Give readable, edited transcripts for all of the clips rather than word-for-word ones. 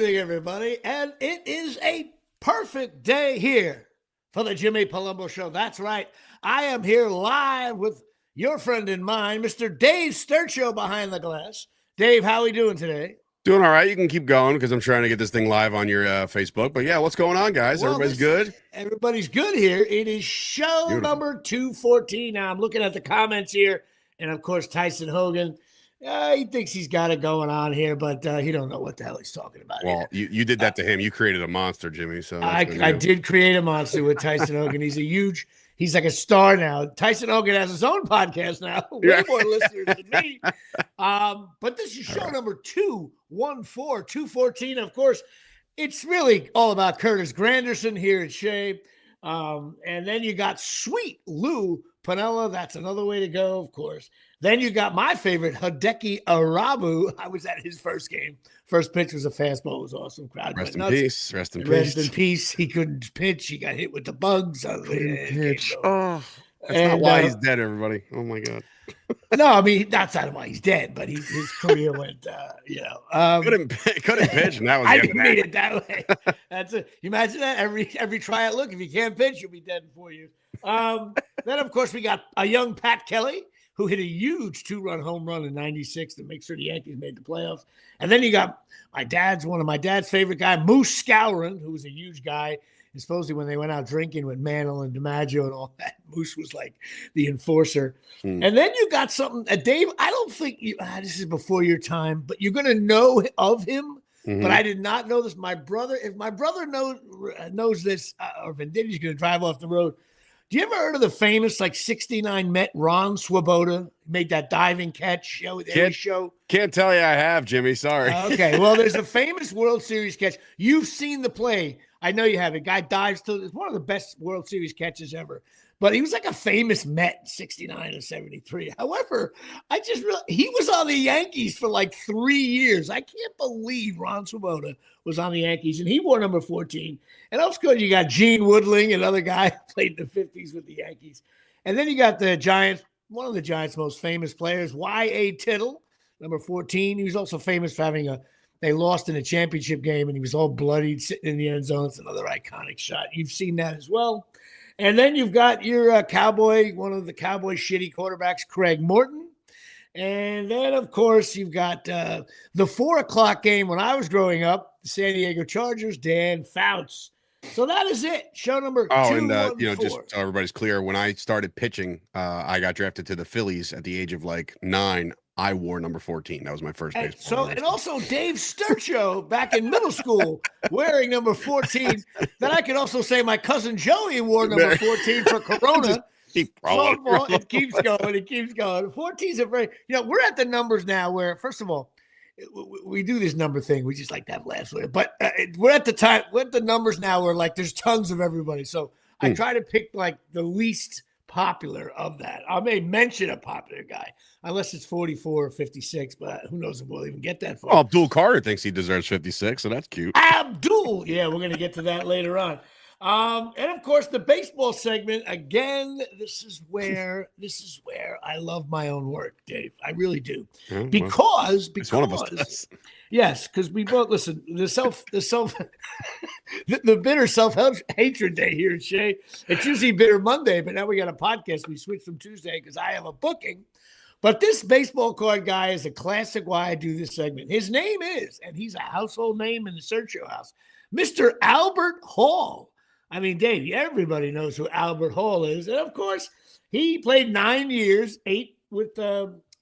evening, everybody. And it is a perfect day here for the Jimmy Palumbo Show. That's right. I am here live with your friend and mine, Mr. Dave Sturcho behind the glass. Dave, how are we doing today? Doing all right. You can keep going because I'm trying to get this thing live on your Facebook. But yeah, what's going on, guys? Well, Everybody's good? Everybody's good here. It is show number 214. Now, I'm looking at the comments here. And, of course, Tyson Hogan, he thinks he's got it going on here, but he don't know what the hell he's talking about. Well, you did that to him. You created a monster, Jimmy. So I did create a monster with Tyson Hogan. He's like a star now. Tyson Hogan has his own podcast now. Way more listeners than me. But this is show number 214. Of course, it's really all about Curtis Granderson here at Shea. And then you got Sweet Lou Piniella. That's another way to go, of course. Then you got my favorite, Hideki Arabu. I was at his first game. First pitch was a fastball. It was awesome. Crowd Rest went in nuts. peace. Rest in Rest peace. in peace. He couldn't pitch. He got hit with the bugs. Pitch. Oh, that's not why he's dead, everybody. Oh, my God. No, I mean, that's not why he's dead, but his career went, couldn't pitch, and that was I didn't mean it that way. That's it. You imagine that? Every tryout, look, if you can't pitch, you'll be dead in 4 years. Then, of course, we got a young Pat Kelly, who hit a huge 2-run home run in 96 to make sure the Yankees made the playoffs. And then you got one of my dad's favorite guy, Moose Scourin, who was a huge guy. And supposedly when they went out drinking with Mantle and DiMaggio and all that, Moose was like the enforcer. And then you got something, Dave, I don't think this is before your time, but you're going to know of him. Mm-hmm. But I did not know this. If my brother knows this, or Venditti's going to drive off the road. Do you ever heard of the famous 69 Met Ron Swoboda? Made that diving catch show. Can't tell you I have, Jimmy. Sorry. Okay. Well, there's a famous World Series catch. You've seen the play. I know you have. A guy dives to. It's one of the best World Series catches ever. But he was like a famous Met, 69 and 73. However, he was on the Yankees for 3 years. I can't believe Ron Swoboda was on the Yankees, and he wore number 14. And of course, you got Gene Woodling, another guy who played in the 50s with the Yankees. And then you got the Giants, one of the Giants' most famous players, Y.A. Tittle, number 14. He was also famous for they lost in a championship game, and he was all bloodied sitting in the end zone. It's another iconic shot. You've seen that as well. And then you've got your Cowboy, one of the Cowboy shitty quarterbacks, Craig Morton. And then, of course, you've got the 4 o'clock game when I was growing up, the San Diego Chargers, Dan Fouts. So that is it. Show number 214. And just so everybody's clear, when I started pitching, I got drafted to the Phillies at the age of 9. I wore number 14. That was my first baseball. And also Dave Sturcho back in middle school wearing number 14. Then I could also say my cousin Joey wore number 14 for Corona. It keeps going. It keeps going. 14's a very, we're at the numbers now where, first of all, we do this number thing. We just like to have laughs with it. But we're at the numbers now where there's tons of everybody. So I try to pick the least popular of that. I may mention a popular guy, unless it's 44 or 56, but who knows if we'll even get that far. Well, Abdul Carter thinks he deserves 56, so that's cute. Abdul! Yeah, we're going to get to that later on. And of course, the baseball segment, again, this is where I love my own work, Dave. I really do. Because one of us does. Yes, because we both listen. The bitter self-hatred day here at Shea. It's usually Bitter Monday, but now we got a podcast. We switched from Tuesday because I have a booking. But this baseball card guy is a classic why I do this segment. His name is, and he's a household name in the Sturcho house, Mr. Albert Hall. I mean, Dave, everybody knows who Albert Hall is. And of course, he played 9 years, 8 with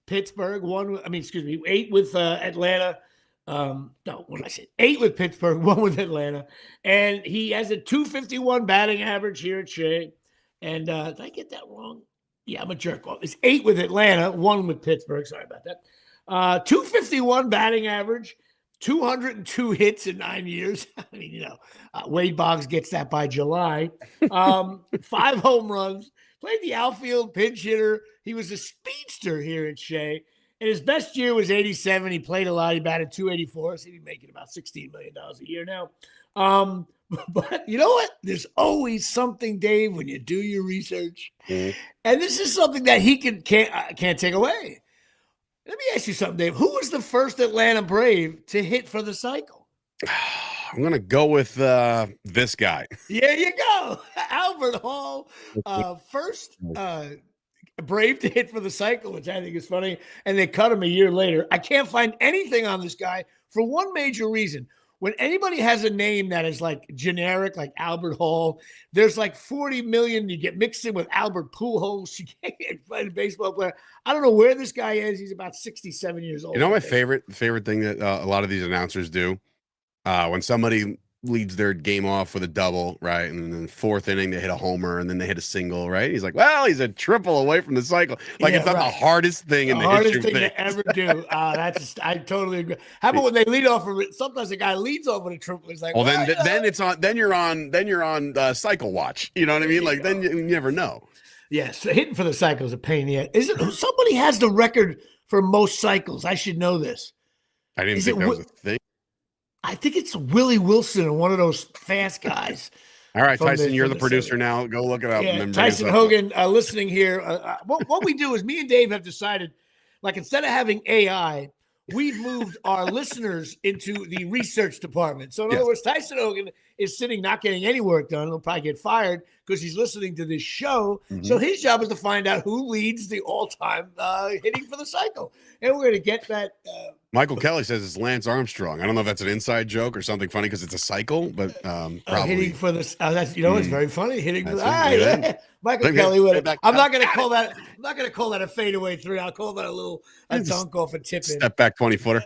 Pittsburgh, 8 with Atlanta. 8 with Pittsburgh, 1 with Atlanta. And he has a .251 batting average here at Shea. And did I get that wrong? Yeah, I'm a jerk off. It's 8 with Atlanta, 1 with Pittsburgh. Sorry about that. .251 batting average, 202 hits in 9 years. I mean, Wade Boggs gets that by July. 5 home runs. Played the outfield, pinch hitter. He was a speedster here at Shea. And his best year was 87. He played a lot. He batted .284. So he'd be making about $16 million a year now. But you know what? There's always something, Dave, when you do your research. Mm-hmm. And this is something that he can't take away. Let me ask you something, Dave. Who was the first Atlanta Brave to hit for the cycle? I'm gonna go with this guy. There you go. Albert Hall, first brave to hit for the cycle, which I think is funny, and they cut him a year later. I can't find anything on this guy for one major reason. When anybody has a name that is like generic, like Albert Hall, there's like 40 million. You get mixed in with Albert Pujols. You can't get a baseball player. I don't know where this guy is. He's about 67 years old. You know, my favorite thing that a lot of these announcers do when somebody leads their game off with a double, right? And then fourth inning, they hit a homer and then they hit a single, right? He's like, well, he's a triple away from the cycle. Like, it's not the hardest thing in the hardest thing to ever do. I totally agree. How about when they lead off of it? Sometimes a guy leads off with a triple. He's like, well, then it's on. Then you're on cycle watch. You know what I mean? Like, then you never know. Yes, hitting for the cycle is a pain in the ass. Is it somebody has the record for most cycles? I should know this. I didn't think that was a thing. I think it's Willie Wilson and one of those fast guys. All right, Tyson, you're the producer now. Go look it up. Yeah, Tyson Hogan listening here. What we do is me and Dave have decided, like, instead of having AI, we've moved our listeners into the research department. So in other words, Tyson Hogan is sitting not getting any work done. He'll probably get fired because he's listening to this show. Mm-hmm. So his job is to find out who leads the all-time hitting for the cycle. And we're going to get that. Michael Kelly says it's Lance Armstrong. I don't know if that's an inside joke or something funny because it's a cycle, but probably. Hitting for the that's it's very funny. Hitting for the Michael Kelly with it. I'm not going to call that. I'm not going to call that a fadeaway three. I'll call that a dunk off a tip. Step back 20-footer.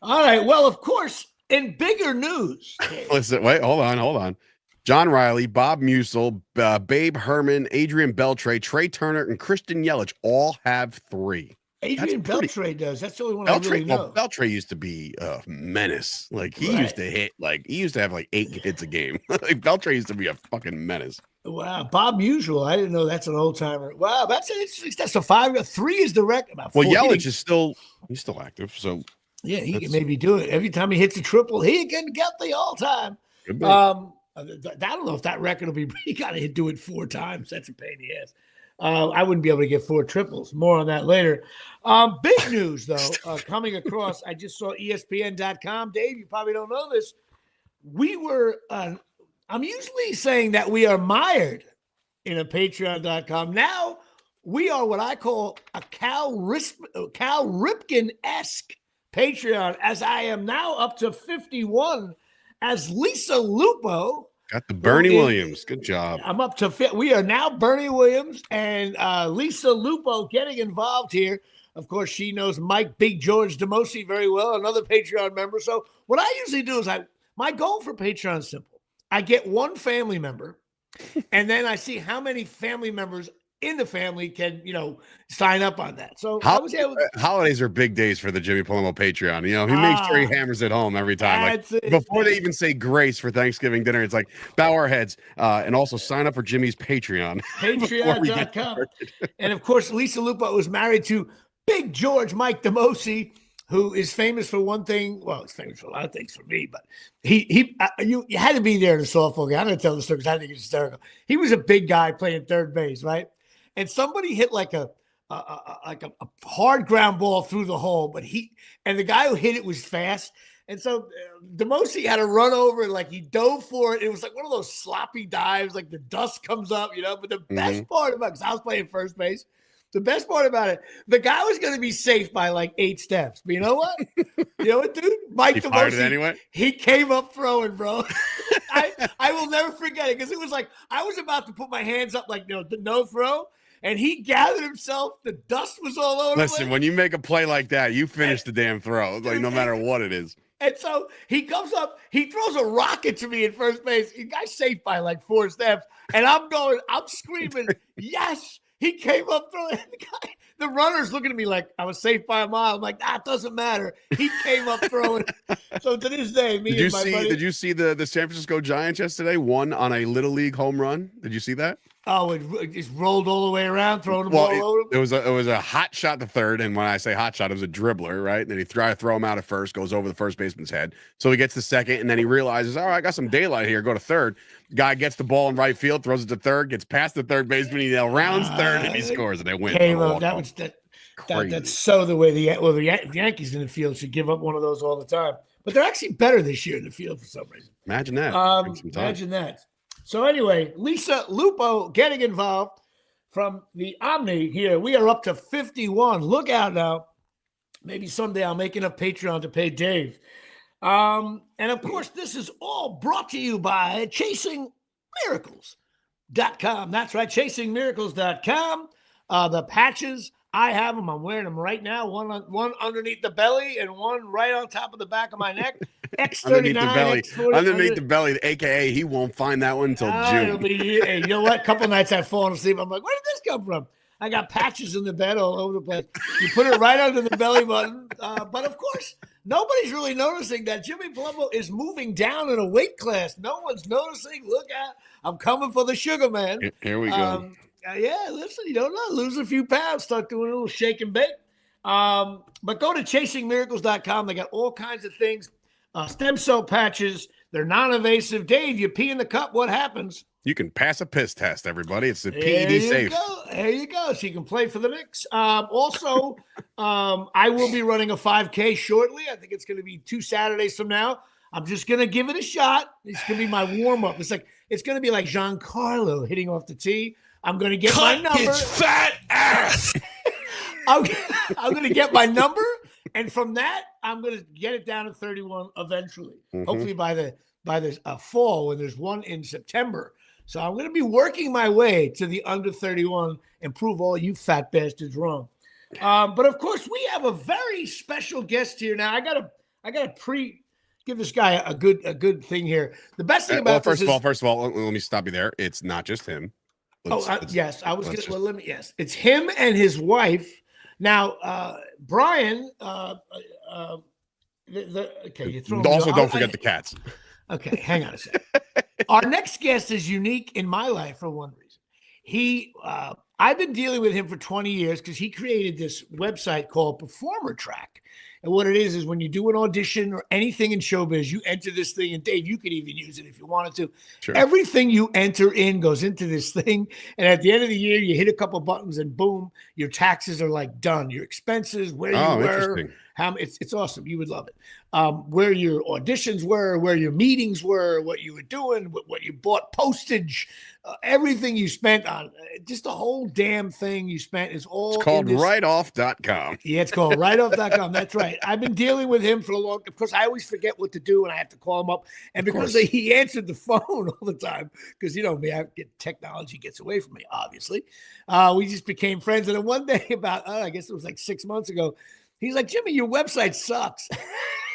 All right. Well, of course, in bigger news. Listen, wait, hold on. John Riley, Bob Musil, Babe Herman, Adrian Beltre, Trey Turner, and Christian Yelich all have 3. Adrian Beltre does. That's the only one I really know. Beltre used to be a menace. Like, he used to hit. Like, he used to have like 8 hits a game. Like, Beltre used to be a fucking menace. Wow, Bob Musil. I didn't know that's an old timer. Wow, that's a 5. 3 is the record. Well, Yelich is still active. So yeah, he can maybe do it every time he hits a triple. He can get the all time. I don't know if that record will be. He got to do it 4 times. That's a pain in the ass. I wouldn't be able to get 4 triples. More on that later. Big news, though, coming across. I just saw ESPN.com. Dave, you probably don't know this. We were, I'm usually saying that we are mired in a Patreon.com. Now we are what I call a Cal Ripken-esque Patreon, as I am now up to 51 as Lisa Lupo. Got the Bernie Williams. Good job. I'm up to we are now Bernie Williams and Lisa Lupo getting involved here. Of course, she knows Mike Big George DeMosi very well, another Patreon member. So what I usually do is my goal for Patreon is simple. I get one family member, and then I see how many family members in the family can, sign up on that. So holidays are big days for the Jimmy Palumbo Patreon. He makes sure he hammers it home every time. Before they even say grace for Thanksgiving dinner, it's like bow our heads and also sign up for Jimmy's Patreon. Patreon.com. And of course, Lisa Lupo was married to Big George Mike DeMosi, who is famous for one thing. Well, he's famous for a lot of things for me, but you had to be there in the softball game. I'm going to tell the story because I think it's hysterical. He was a big guy playing third base, right? And somebody hit like a hard ground ball through the hole, but the guy who hit it was fast. And so DeMosi had to run over and he dove for it. It was like one of those sloppy dives, like the dust comes up, But the best part about it, because I was playing first base, the best part about it, the guy was going to be safe by 8 steps. But you know what? Dude? Mike DeMosi, anyway? He came up throwing, bro. I will never forget it because it was like I was about to put my hands up the no throw. And he gathered himself. The dust was all over. Listen, when you make a play like that, you finish the damn throw. No matter what it is. And so he comes up. He throws a rocket to me at first base. The guy's safe by 4 steps. And I'm screaming, yes. He came up throwing. The runner's looking at me like I was safe by a mile. I'm like, it doesn't matter. He came up throwing. So to this day, buddy. Did you see the San Francisco Giants yesterday won on a Little League home run? Did you see that? Oh, it just rolled all the way around, throwing the ball over. It was a hot shot to third, and when I say hot shot, it was a dribbler, right? And then he throw him out at first, goes over the first baseman's head. So he gets to second, and then he realizes, all right, I got some daylight here. Go to third. Guy gets the ball in right field, throws it to third, gets past the third baseman, he now rounds third, and he scores, and they win. That's so the way the Yankees in the field should give up one of those all the time. but they're actually better this year in the field for some reason. Imagine that. Imagine that. So anyway, Lisa Lupo getting involved from the Omni here. We are up to 51. Look out now. Maybe someday I'll make enough Patreon to pay Dave. And of course, this is all brought to you by ChasingMiracles.com. That's right, ChasingMiracles.com. The patches, I have them. I'm wearing them right now. One underneath the belly and one right on top of the back of my neck. Underneath the X39, belly. X40. Underneath the belly, aka he won't find that one until June. Hey, you know what? A couple nights I've fallen asleep. I'm like, where did this come from? I got patches in the bed all over the place. You put it right under the belly button. But of course, nobody's really noticing that Jimmy Palumbo is moving down in a weight class. No one's noticing. Look out. I'm coming for the sugar man. Here we go. Yeah, listen, you don't know. Lose a few pounds. Start doing a little shake and bake. But go to ChasingMiracles.com. They got all kinds of things. Stem cell patches. They're non-invasive. Dave, you pee in the cup. What happens? You can pass a piss test, everybody. It's the PED safe. There you go. So you can play for the Knicks. Also, I will be running a 5K shortly. I think it's going to be 2 Saturdays from now. I'm just going to give it a shot. It's going to be my warm-up. It's going to be like Giancarlo hitting off the tee. I'm going to get my number. His fat ass. I'm going to get my number, and from that, I'm going to get it down to 31 eventually. Mm-hmm. Hopefully by the fall, when there's one in September. So I'm going to be working my way to the under 31 and prove all you fat bastards wrong. But of course, we have a very special guest here now. I gotta give this guy a good thing here. The best thing about first of all, let me stop you there. It's not just him. Yes, I was going to. Well, yes, it's him and his wife. Now, Brian. Okay, don't forget the cats. Okay, hang on a second. Our next guest is unique in my life for one reason. I've been dealing with him for 20 years because he created this website called Performer Track. And what it is when you do an audition or anything in showbiz, you enter this thing. And Dave, you could even use it if you wanted to. Sure. Everything you enter in goes into this thing. And at the end of the year, you hit a couple buttons and boom, your taxes are like done. Your expenses, where you were. It's awesome. You would love it. Where your auditions were, where your meetings were, what you were doing, what you bought, postage, everything you spent on, just the whole damn thing you spent is all. It's called writeoff.com. Yeah, it's called writeoff.com. That's right. I've been dealing with him for a long time. Of course, I always forget what to do and I have to call him up. And because he answered the phone all the time, because you know me, technology gets away from me, obviously. We just became friends. And then one day I guess it was like 6 months ago, he's like, Jimmy, your website sucks.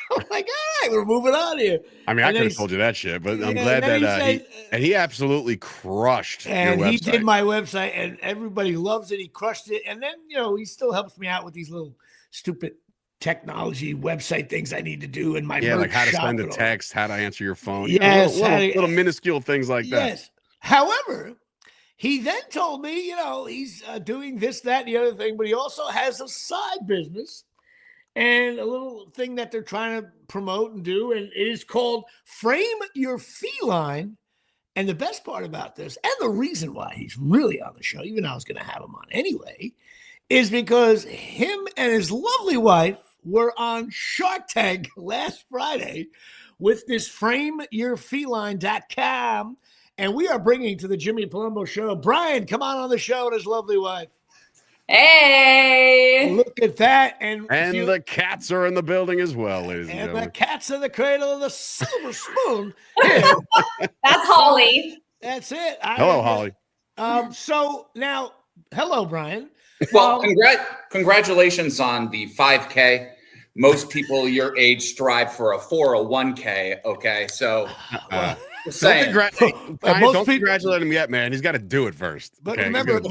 I'm like, all right, we're moving on here. I mean, I could have told you that shit, but I'm glad that he absolutely crushed and your website. He did my website, and everybody loves it. He crushed it. And then, he still helps me out with these little stupid technology website things I need to do in my merch like how to shop send a text, how to answer your phone. Yes. Little minuscule things like that. Yes. However, he then told me, he's doing this, that, and the other thing, but he also has a side business and a little thing that they're trying to promote and do. And it is called Frame Your Feline. And the best part about this, and the reason why he's really on the show, even though I was going to have him on anyway, is because him and his lovely wife were on Shark Tank last Friday with this FrameYourFeline.com. And we are bringing to the Jimmy Palumbo Show, Brian, come on the show, and his lovely wife. Hey, look at that. And the cats are in the building as well, ladies and And gentlemen. the cat's in the cradle of the silver spoon. That's Holly. That's it. Hello, Holly. So now, hello, Brian. Well, congratulations on the 5K. Most people your age strive for a 401k. Okay, so don't congratulate him yet, man. He's got to do it first. But okay? remember,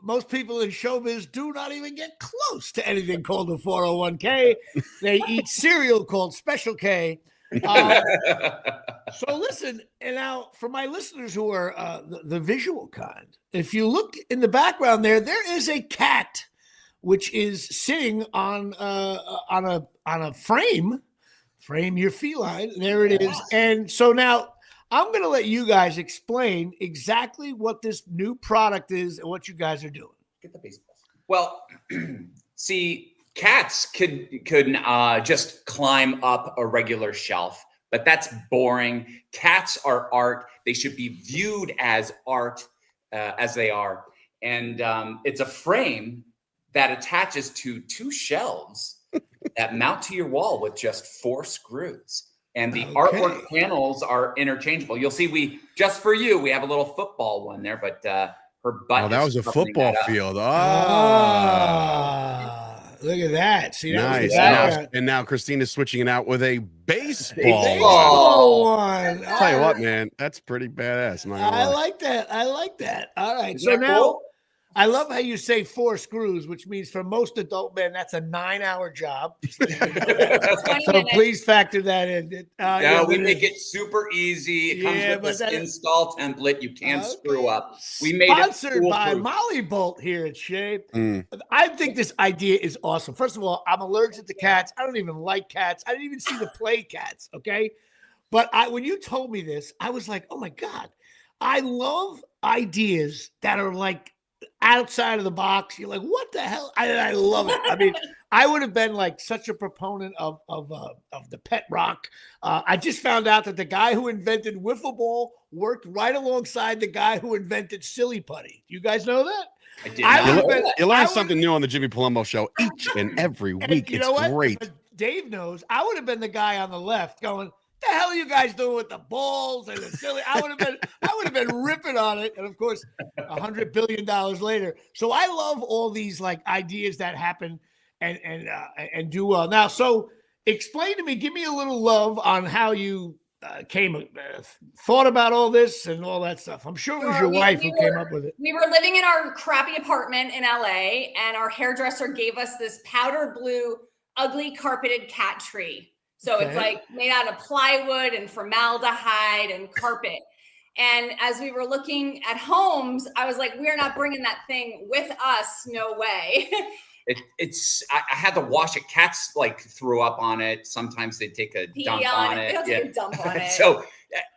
most people in showbiz do not even get close to anything called a 401k. They eat cereal called Special K. So listen, and now for my listeners who are the visual kind, if you look in the background there is a cat which is sitting on a frame. Frame your feline. There it is. And so now I'm going to let you guys explain exactly what this new product is and what you guys are doing. Get the baseball. Well, see, Cats could just climb up a regular shelf, but that's boring. Cats are art. They should be viewed as art, as they are. And it's a frame that attaches to 2 shelves that mount to your wall with just 4 screws. And the artwork panels are interchangeable. You'll see we have a little football one there, but her butt. Oh, that was a football field. Look at that. See, nice. And now Christina's switching it out with a baseball one. I'll tell you what, man, that's pretty badass. I like that. All right. Isn't so that now cool? I love how you say 4 screws, which means for most adult men, that's a 9-hour job. So please factor that in. We make it super easy. It comes with this install template. You can't screw up. We made it sponsored by Molly Bolt here at Shea. I think this idea is awesome. First of all, I'm allergic to cats. I don't even like cats. I didn't even see the play Cats. Okay. But when you told me this, I was like, oh my God, I love ideas that are like outside of the box. You're like, what the hell? I love it. I mean, I would have been like such a proponent of the pet rock. I just found out that the guy who invented wiffle ball worked right alongside the guy who invented silly putty. You guys know that? I did. You learn something new on the Jimmy Palumbo Show each and every week. You know it's what? great. Dave knows. I would have been the guy on the left going, the hell are you guys doing with the balls and the silly? I would have been ripping on it. And of course, $100 billion later. So I love all these like ideas that happen and do well. Now, so explain to me, give me a little love on how you thought about all this and all that stuff. I'm sure it was your wife who came up with it. We were living in our crappy apartment in LA, and our hairdresser gave us this powder blue, ugly carpeted cat tree. So it's like made out of plywood and formaldehyde and carpet. And as we were looking at homes, I was like, we're not bringing that thing with us. No way. I had to wash it. Cats like threw up on it. Sometimes they take a dump on it. Take a dump on it. So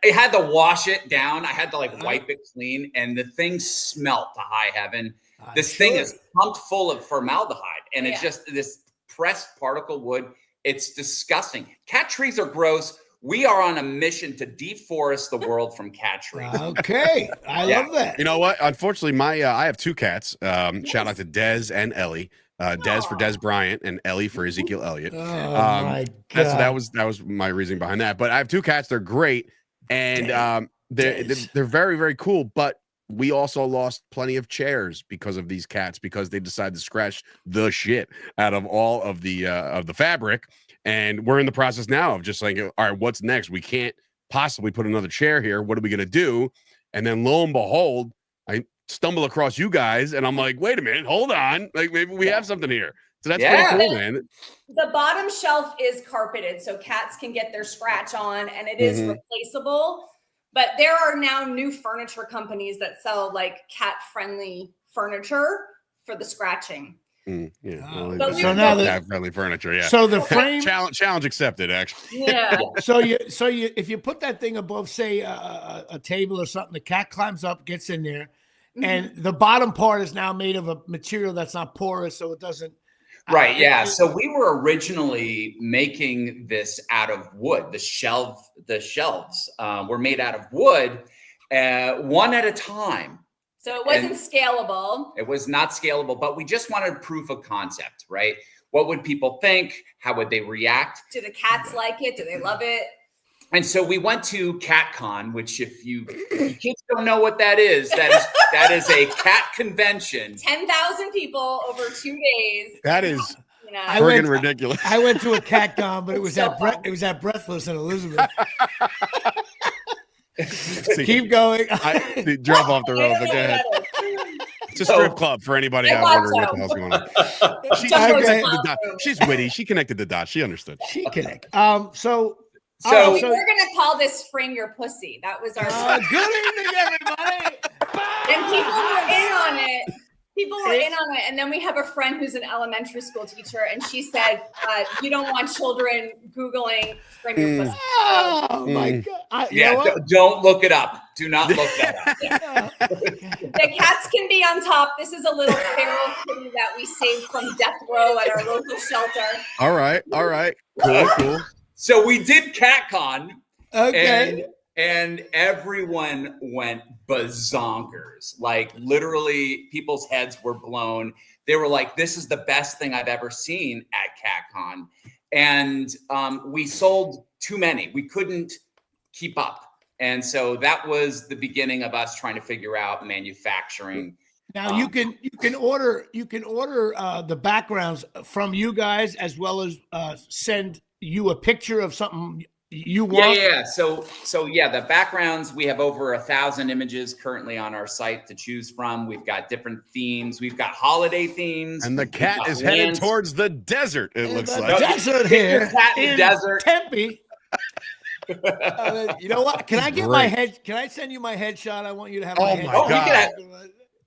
I had to wash it down. I had to like wipe it clean, and the thing smelt to high heaven. This thing is pumped full of formaldehyde, and it's just this pressed particle wood. It's disgusting. Cat trees are gross. We are on a mission to deforest the world from cat trees. Okay. I love that. You know what? Unfortunately, I have 2 cats. Shout out to Dez and Ellie. Dez for Dez Bryant and Ellie for Ezekiel Elliott. My God. That was my reasoning behind that. But I have 2 cats. They're great. And they're very, very cool. But we also lost plenty of chairs because of these cats, because they decided to scratch the shit out of all of the fabric. And we're in the process now of just like, all right, what's next? We can't possibly put another chair here. What are we going to do? And then lo and behold, I stumble across you guys and I'm like, wait a minute, hold on. Like maybe we have something here. So that's pretty cool, man. The bottom shelf is carpeted, so cats can get their scratch on, and it is replaceable. But there are now new furniture companies that sell like cat-friendly furniture for the scratching. So now cat-friendly furniture, yeah. So the frame challenge accepted, actually. Yeah. So you if you put that thing above, say, a table or something, the cat climbs up, gets in there, and the bottom part is now made of a material that's not porous, so it doesn't. Right. Yeah. So we were originally making this out of wood. The shelves were made out of wood, one at a time. So it wasn't scalable. It was not scalable, but we just wanted proof of concept, right? What would people think? How would they react? Do the cats like it? Do they love it? And so we went to CatCon, which if you kids don't know what that is that is a cat convention. 10,000 people over 2 days. That is friggin' ridiculous. I went to a CatCon, but it was at Breathless in Elizabeth. Keep going. Drop off the road, but go ahead. It's a strip club for anybody out wondering what the hell's going on. She's witty. She connected the dots. She understood. She connected. So we were gonna call this "Frame Your Pussy." That was our. Good evening, everybody. And people were in on it. People were in on it, and then we have a friend who's an elementary school teacher, and she said, "You don't want children Googling frame your pussy." Oh my God! You know what? Don't look it up. Do not look that up. The cats can be on top. This is a little feral kitty that we saved from death row at our local shelter. All right. Cool. So we did CatCon. Okay. And everyone went bazonkers. Like literally people's heads were blown. They were like, this is the best thing I've ever seen at CatCon. And we sold too many. We couldn't keep up. And so that was the beginning of us trying to figure out manufacturing. Now you can order the backgrounds from you guys, as well as send you a picture of something you want. Yeah. So the backgrounds, we have over 1,000 images currently on our site to choose from. We've got different themes. We've got holiday themes. And the cat is headed towards the desert, it looks like. Desert here. Cat in the desert. Tempe. You know what? Can I get my head? Can I send you my headshot? I want you to have my headshot. Oh my God.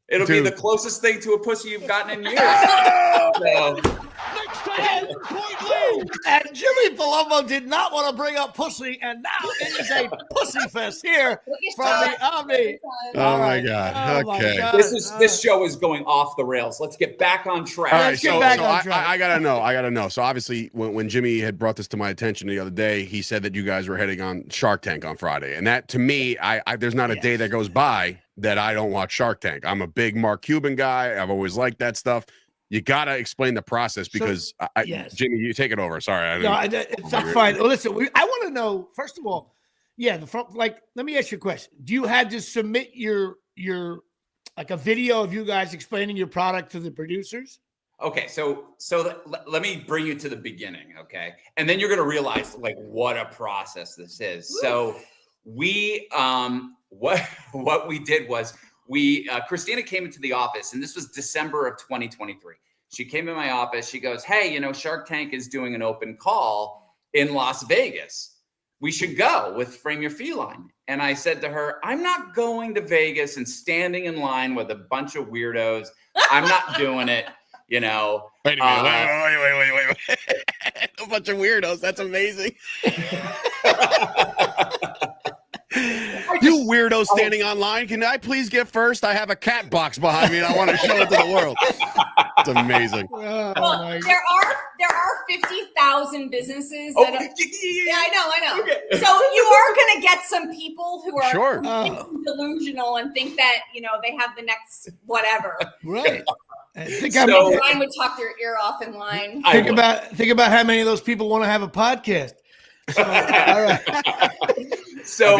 It'll be the closest thing to a pussy you've gotten in years. And Jimmy Palumbo did not want to bring up pussy, and now it is a pussy fest here from the Omni. Oh my God. Okay. This show is going off the rails. Let's get back on track. All right, so I gotta know. So obviously, when Jimmy had brought this to my attention the other day, he said that you guys were heading on Shark Tank on Friday, and that to me, there's not a day that goes by that I don't watch Shark Tank. I'm a big Mark Cuban guy. I've always liked that stuff. You gotta explain the process because Jimmy, you take it over. Sorry, it's not fine. Well, listen, I want to know first of all, let me ask you a question. Do you had to submit your like a video of you guys explaining your product to the producers? Okay, so let me bring you to the beginning, okay, and then you're gonna realize like what a process this is. Oof. So we what we did was Christina came into the office, and this was December of 2023. She came in my office. She goes, "Hey, Shark Tank is doing an open call in Las Vegas. We should go with Frame Your Feline." And I said to her, "I'm not going to Vegas and standing in line with a bunch of weirdos. I'm not doing it." Wait a minute. Wait. A bunch of weirdos. That's amazing. You weirdo standing online. Can I please get first? I have a cat box behind me and I want to show it to the world. It's amazing. Well, there are 50,000 businesses that I know. Okay. So you are going to get some people who are delusional and think that, they have the next whatever. Right. Line would talk their ear off in line. Think about how many of those people want to have a podcast. So, all right. So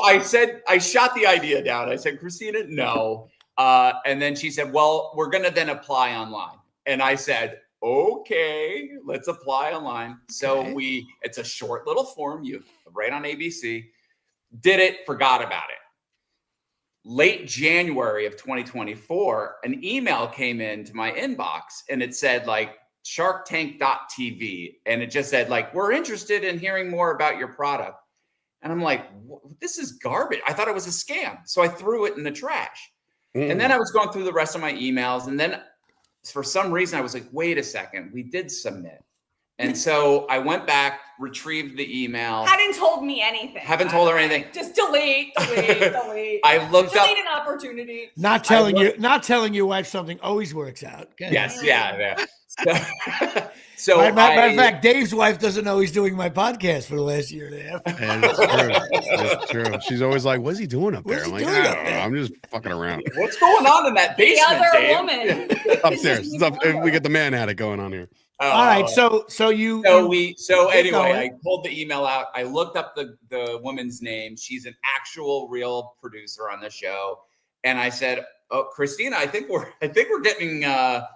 I shot the idea down. I said, "Christina, no." And then she said, "Well, we're going to then apply online." And I said, "Okay, let's apply online." So it's a short little form. You write on ABC, did it, forgot about it. Late January of 2024, an email came into my inbox and it said like sharktank.tv. And it just said like, "We're interested in hearing more about your product." And I'm like, this is garbage. I thought it was a scam. So I threw it in the trash. And then I was going through the rest of my emails. And then for some reason, I was like, wait a second, we did submit. And so I went back, retrieved the email. Hadn't told me anything. Haven't told her anything. Just delete. I looked up. Delete an opportunity. Not telling your wife something always works out. Okay? Yes, yeah. So matter of fact, Dave's wife doesn't know he's doing my podcast for the last year and a half. And it's true. She's always like, "What's he doing up there?" I'm like, "I don't know. I'm just fucking around." What's going on in that basement, the other Dave? woman Upstairs. We get the man attic going on here. All right. So anyway, I pulled the email out. I looked up the woman's name. She's an actual real producer on the show. And I said, "Oh, Christina, I think we're getting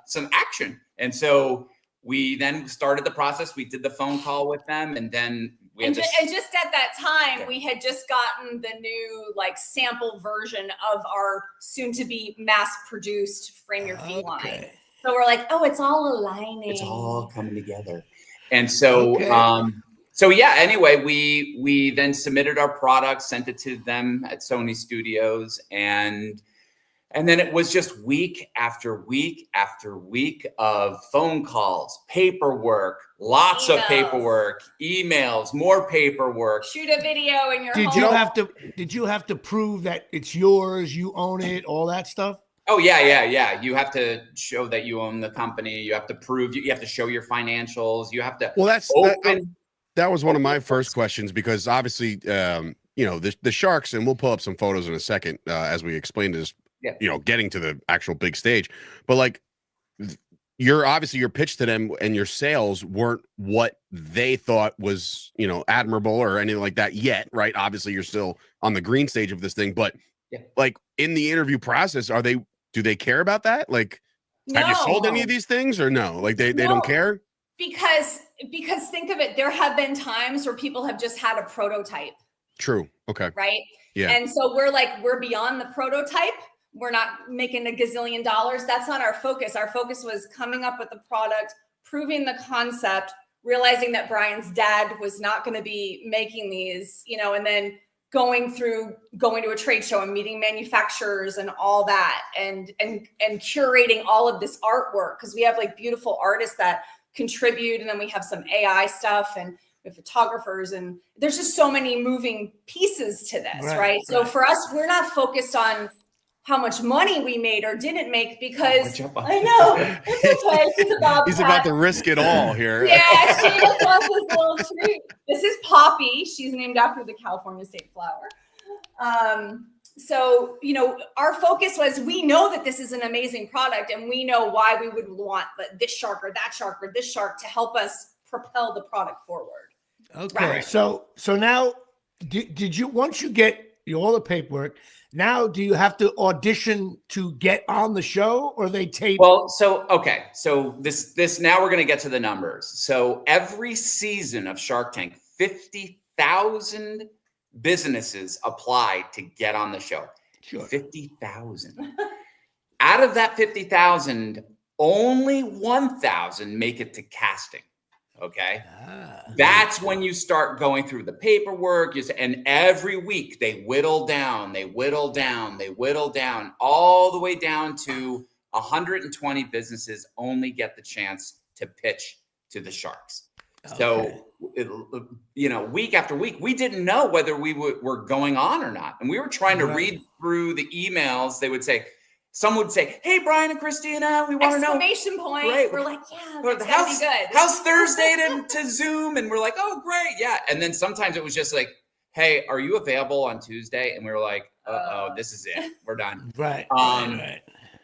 some action." And so we then started the process. We did the phone call with them, and then and just at that time, we had just gotten the new sample version of our soon-to-be mass-produced Frame Your Feline. So we're like, oh, it's all aligning. It's all coming together. And so, anyway, we then submitted our product, sent it to them at Sony Studios, and And then it was just week after week after week of phone calls, paperwork, lots of paperwork, emails, more paperwork. Shoot a video in your home. Did you have to prove that it's yours, you own it, all that stuff? Oh, yeah. You have to show that you own the company. You have to prove, you have to show your financials. You have to that was one of my first questions, because obviously, the Sharks, and we'll pull up some photos in a second as we explain this, getting to the actual big stage. But like, your pitch to them and your sales weren't what they thought was, admirable or anything like that yet, right? Obviously, you're still on the green stage of this thing, but like in the interview process, do they care about that? Like, have you sold any of these things or no? Like they don't care? Because think of it, there have been times where people have just had a prototype. True. Okay. Right. Yeah. And so we're beyond the prototype. We're not making a gazillion dollars. That's not our focus. Our focus was coming up with the product, proving the concept, realizing that Brian's dad was not going to be making these, and then going to a trade show and meeting manufacturers and all that, and curating all of this artwork, because we have like beautiful artists that contribute, and then we have some AI stuff, and we have photographers, and there's just so many moving pieces to this, right? So for us, we're not focused on how much money we made or didn't make, because I know it's okay. He's about to risk it all here. Yeah, she just wants this little treat. This is Poppy. She's named after the California state flower. So, our focus was, we know that this is an amazing product, and we know why we would want this shark or that shark or this shark to help us propel the product forward. Okay. Right. So now, did you, once you get all the paperwork, now do you have to audition to get on the show, or they tape? Well, so this now we're going to get to the numbers. So every season of Shark Tank, 50,000 businesses apply to get on the show. Sure. 50,000. Out of that 50,000, only 1,000 make it to casting. Okay. That's when you start going through the paperwork, and every week they whittle down, all the way down to 120 businesses only get the chance to pitch to the Sharks. Okay. So, week after week, we didn't know whether we were going on or not. And we were trying to read through the emails. Someone would say, "Hey, Brian and Christina, we want to know." Exclamation point. Right. We're like, yeah, that's gonna be good. How's Thursday to Zoom? And we're like, "Oh, great. Yeah." And then sometimes it was just like, "Hey, are you available on Tuesday?" And we were like, this is it. We're done. Right.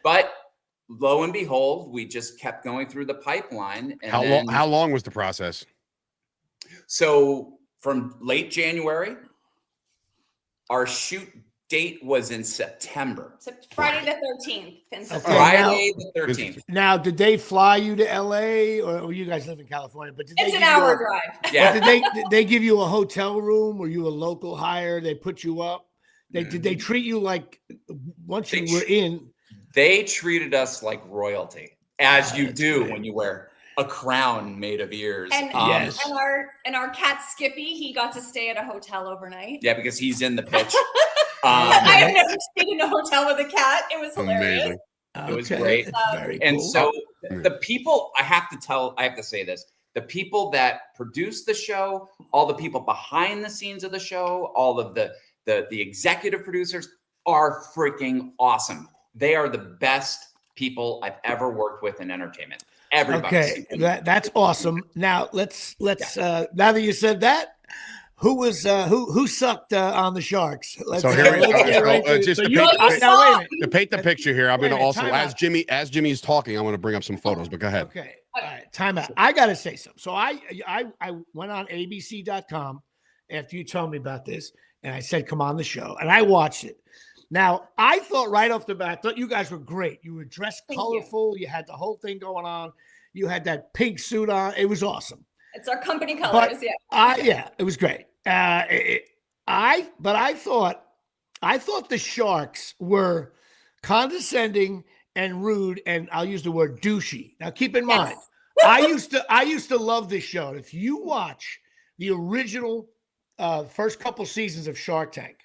But lo and behold, we just kept going through the pipeline. And how long was the process? So from late January, our shoot date was in September. Friday the 13th. Okay, Friday the 13th. Now, did they fly you to LA, or you guys live in California? But it's an hour drive. Yeah. Did they give you a hotel room? Were you a local hire? They put you up? Did they treat you like, once you were in? They treated us like royalty, as you do when you wear a crown made of ears. And, and our cat Skippy, he got to stay at a hotel overnight. Yeah, because he's in the pitch. I have never stayed in a hotel with a cat. It was hilarious. Amazing. It was great. Very and cool. So the people, I have to say this, the people that produce the show, all the people behind the scenes of the show, all of the executive producers are freaking awesome. They are the best people I've ever worked with in entertainment. Everybody. Okay, that's awesome. Now let's now that you said that, who sucked on the Sharks? So here we go. To paint the picture here, I'm going to also, as Jimmy's talking, I'm going to bring up some photos. But go ahead. Okay, all right, time out. I got to say something. So I went on ABC.com after you told me about this, and I said, "Come on the show," and I watched it. Now, I thought right off the bat, I thought you guys were great. You were dressed colorful. You had the whole thing going on. You had that pink suit on. It was awesome. It's our company colors. It was great. I thought the Sharks were condescending and rude, and I'll use the word douchey. Now, keep in mind, I used to love this show. And if you watch the original first couple seasons of Shark Tank,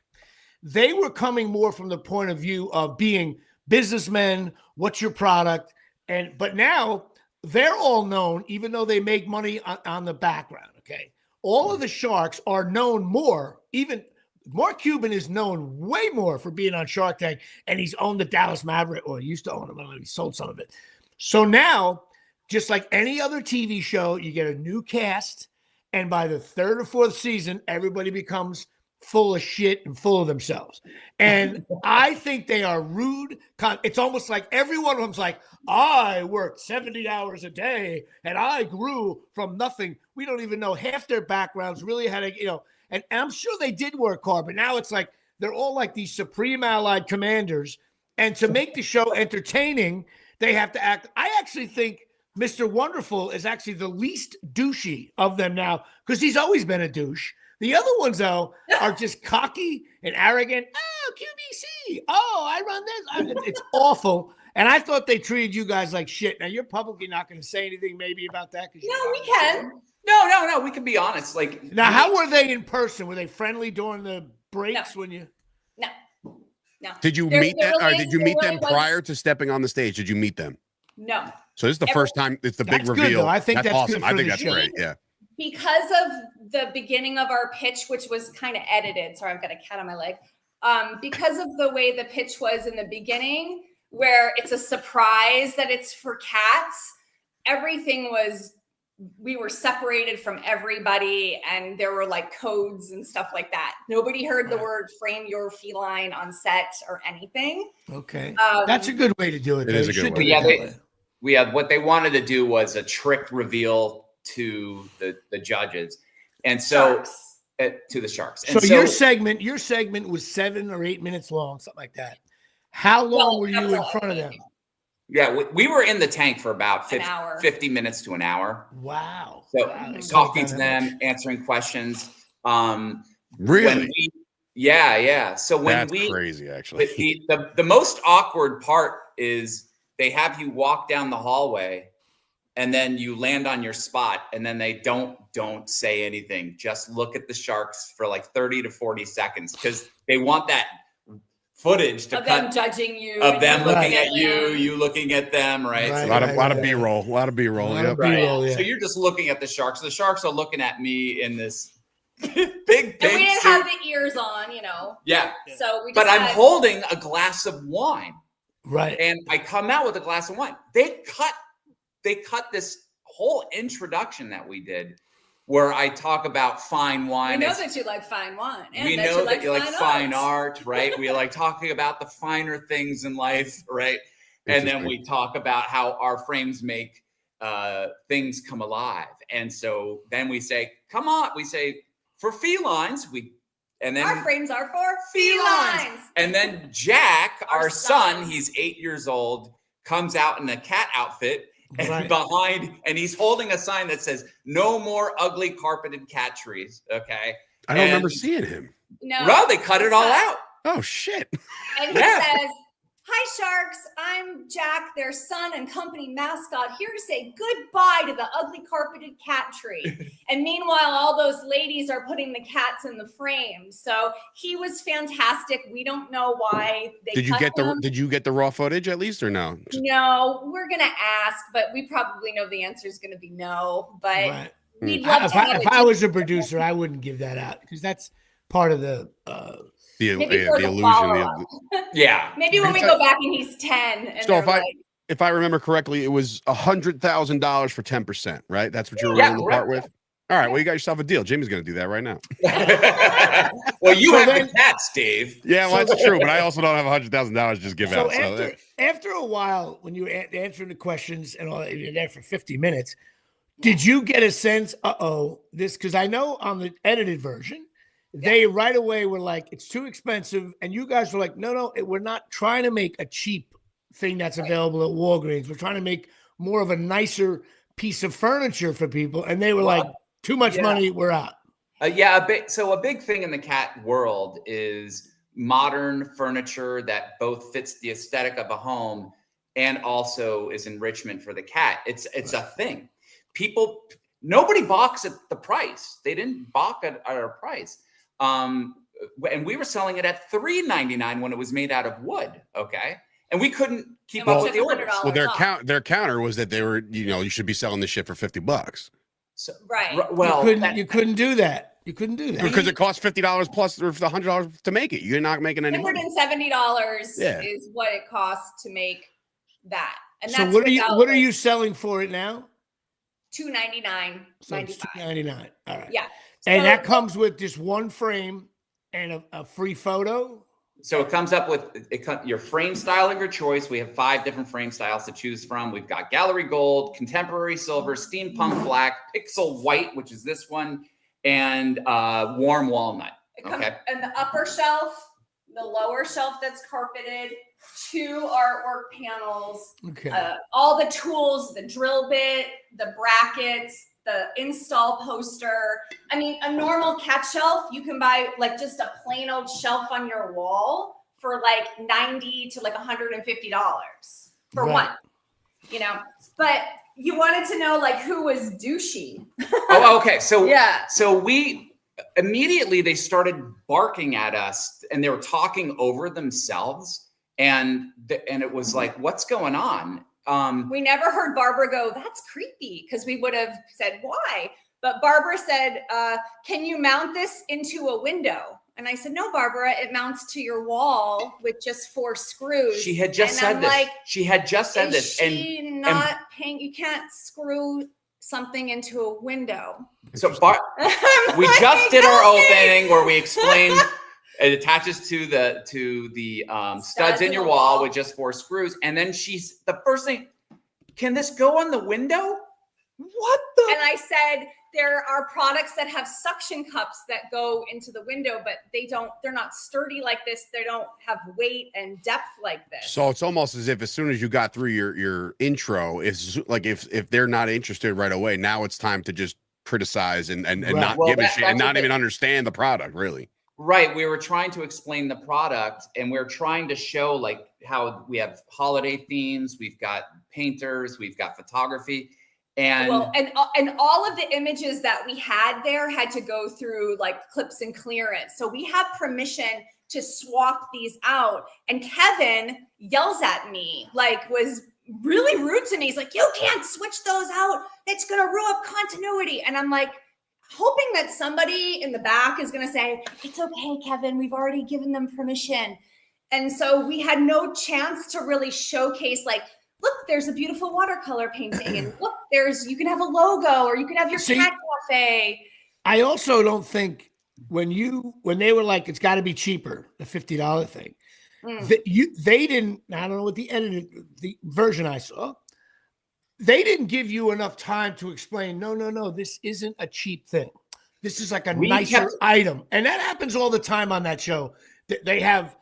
they were coming more from the point of view of being businessmen, what's your product? But now they're all known, even though they make money on the background. Okay. All of the sharks are known more. Even Mark Cuban is known way more for being on Shark Tank, and he's owned the Dallas Maverick, or he used to own them. He sold some of it. So now, just like any other TV show, you get a new cast, and by the third or fourth season, everybody becomes full of shit and full of themselves. And I think they are rude. It's almost like every one of them's like, I worked 70 hours a day and I grew from nothing. We don't even know half their backgrounds, really had a, and I'm sure they did work hard, but now it's like they're all like these Supreme Allied commanders. And to make the show entertaining, they have to act. I actually think Mr. Wonderful is actually the least douchey of them now, because he's always been a douche. The other ones, though, are just cocky and arrogant. Oh, QVC. Oh, I run this. It's awful. And I thought they treated you guys like shit. Now, you're publicly not going to say anything maybe about that. No, we can. No. We can be honest. Like, now, how were they in person? Were they friendly during the breaks when you? No. Did you meet them? Or did you meet them prior to stepping on the stage? Did you meet them? No. So this is the first time. It's the big That's reveal. Good, I think that's awesome. Good for I think the that's show. great. Yeah. Because of the beginning of our pitch, which was kind of edited. Sorry, I've got a cat on my leg. Because of the way the pitch was in the beginning, where it's a surprise that it's for cats, we were separated from everybody, and there were like codes and stuff like that. Nobody heard the word frame your feline on set or anything. Okay. That's a good way to do it. It is a good way. What they wanted to do was a trick reveal to the judges. And so to the Sharks. And so your segment was 7 or 8 minutes long, something like that. How long were you in front of them? Yeah, we were in the tank for about an hour. 50 minutes to an hour. Wow. So talking to them, answering questions. Really? Yeah. So that's crazy, actually. The most awkward part is they have you walk down the hallway, and then you land on your spot, and then they don't say anything. Just look at the Sharks for like 30 to 40 seconds, because they want that footage to of them judging you, of them looking at you looking at them, right? A lot of B-roll, a lot of B-roll. Yeah. So you're just looking at the Sharks. The Sharks are looking at me in this big and we didn't suit. have the ears on, Yeah. So we. But I'm holding a glass of wine, right? And I come out with a glass of wine. They cut this whole introduction that we did, where I talk about fine wine. We know that you like fine wine. And we know that you like fine art, right? We like talking about the finer things in life, right? And then we talk about how our frames make things come alive. And so then we say, come on, we say for felines, and then our frames are for felines. And then Jack, our son, he's 8 years old, comes out in a cat outfit. And and he's holding a sign that says "No more ugly carpeted cat trees." Okay, I don't remember seeing him. No, they cut it all out. Oh shit! And he says, "Hi, Sharks. I'm Jack, their son and company mascot, here to say goodbye to the ugly carpeted cat tree." And meanwhile, all those ladies are putting the cats in the frame. So he was fantastic. We don't know why they. Did you get the raw footage at least, or no? No, we're gonna ask, but we probably know the answer is gonna be no. But we'd love to. If I was a producer, I wouldn't give that out, because that's part of the illusion. Yeah. Maybe when we go back and he's 10. And so if I remember correctly, it was $100,000 for 10%, right? That's what you were willing to part with. All right. Well, you got yourself a deal. Jimmy's going to do that right now. Well, you have the cats, Dave. Yeah, well, that's true. But I also don't have $100,000 to just give out. After a while, when you were answering the questions and all that, you're there for 50 minutes, did you get a sense, because I know on the edited version, they right away were like, it's too expensive. And you guys were like, no, we're not trying to make a cheap thing that's available at Walgreens. We're trying to make more of a nicer piece of furniture for people. And they were like, too much money, we're out. A big thing in the cat world is modern furniture that both fits the aesthetic of a home and also is enrichment for the cat. It's a thing. Nobody balks at the price. They didn't balk at our price. And we were selling it at $3.99 when it was made out of wood. Okay. and we couldn't keep And we up with took the orders. $100 Well, off. their counter was that they were, you should be selling this shit for $50 So, Right. Well, you couldn't do that. You couldn't do that. because it costs $50 plus or $100 to make it. You're not making any money. $170 Yeah. is what it costs to make that. And So that's what without, are you selling for it now? $299.95. So it's $299. All right. Yeah. And So- that comes with just one frame and a free photo. So it comes up with your frame style of your choice. We have 5 different frame styles to choose from. We've got gallery gold, contemporary silver, steampunk black, pixel white, which is this one, and warm walnut. Okay. And the upper shelf, the lower shelf that's carpeted, 2 artwork panels, Okay. all the tools, the drill bit, the brackets, the install poster. I mean, a normal cat shelf, you can buy like just a plain old shelf on your wall for like $90 to like $150 for Right. one, but you wanted to know like who was douchey. Oh, okay. So Yeah. So we immediately they started barking at us, and they were talking over themselves, and it was like, what's going on? We never heard Barbara go, that's creepy, because we would have said, why? But Barbara said, can you mount this into a window? And I said, no, Barbara, it mounts to your wall with just 4 screws. She had just And said I'm this. like, She had just said is this. she not paying? You can't screw something into a window. So I'm we like, just did our okay. opening where we explained it attaches to the studs in your wall with just 4 screws. And then she's the first thing, can this go on the window? What the? And I said, there are products that have suction cups that go into the window, but they're not sturdy like this. They don't have weight and depth like this. So it's almost as if as soon as you got through your intro, it's like if they're not interested right away, now it's time to just criticize and Right. not Well, give a shit and that's not even understand the product, really. Right. We were trying to explain the product, and we're trying to show like how we have holiday themes. We've got painters, we've got photography, and and all of the images that we had there had to go through like clips and clearance. So we have permission to swap these out. And Kevin yells at me, like was really rude to me. He's like, you can't switch those out. It's going to ruin continuity. And I'm like, hoping that somebody in the back is going to say, it's okay, Kevin, we've already given them permission. And so we had no chance to really showcase like, look, there's a beautiful watercolor painting, and look, you can have a logo, or you can have your cat cafe. I also don't think when they were like, it's got to be cheaper, the $50 thing, they didn't, I don't know what the version I saw, they didn't give you enough time to explain, no, this isn't a cheap thing. This is like a nicer item. And that happens all the time on that show. They have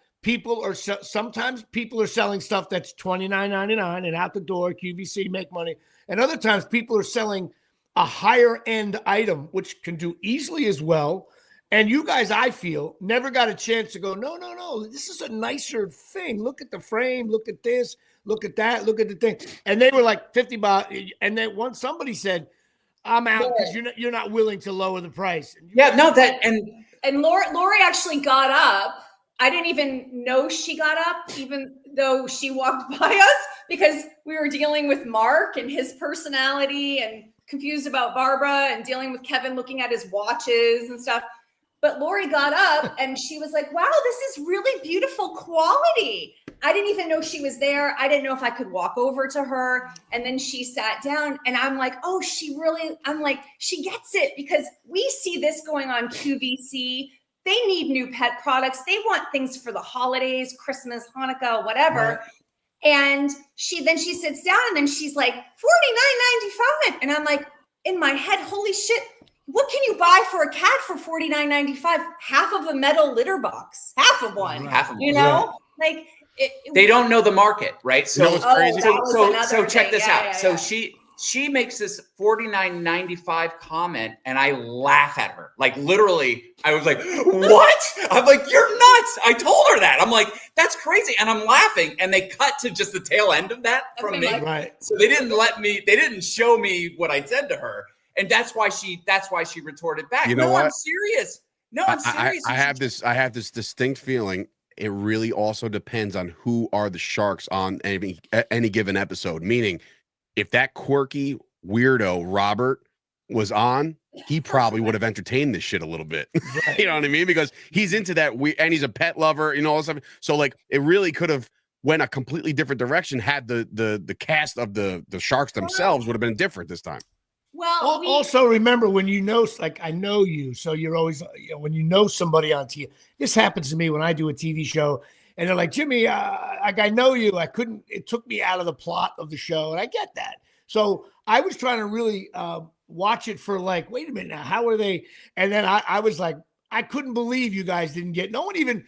sometimes people are selling stuff that's $29.99 and out the door, QVC, make money. And other times people are selling a higher end item, which can do easily as well. And you guys, I feel, never got a chance to go, no, this is a nicer thing. Look at the frame, look at this, look at that, look at the thing. And they were like $50. And then once somebody said, I'm out because you're not willing to lower the price. And Lori actually got up. I didn't even know she got up, even though she walked by us, because we were dealing with Mark and his personality and confused about Barbara and dealing with Kevin looking at his watches and stuff. But Lori got up and she was like, wow, this is really beautiful quality. I didn't even know she was there. I didn't know if I could walk over to her. And then she sat down and I'm like, oh, she gets it, because we see this going on QVC. They need new pet products. They want things for the holidays, Christmas, Hanukkah, whatever. Right. And she sits down and then she's like, $49.95. And I'm like, in my head, holy shit, what can you buy for a cat for $49.95? Half of a metal litter box, half of one, like they don't know the market, right? So, it's crazy. So check this out. Yeah. So she makes this $49.95 comment, and I laugh at her. Like literally, I was like, "What?" I'm like, "You're nuts!" I told her that. I'm like, "That's crazy," and I'm laughing. And they cut to just the tail end of that from me. Right. So they didn't show me what I said to her, and that's why she retorted back. You know what? I'm serious. No, I'm serious. I have this distinct feeling. it really also depends on who are the sharks on any given episode. Meaning, if that quirky weirdo Robert was on, he probably would have entertained this shit a little bit. Right. You know what I mean? Because he's into that and he's a pet lover, all this stuff. So like it really could have went a completely different direction had the cast of the sharks themselves would have been different this time. Well, also remember when like I know you, so you're always when you know somebody on TV. This happens to me when I do a TV show, and they're like, Jimmy, like I know you. It took me out of the plot of the show, and I get that. So I was trying to really watch it for like, wait a minute now, how are they? And then I was like, I couldn't believe you guys didn't get. No one even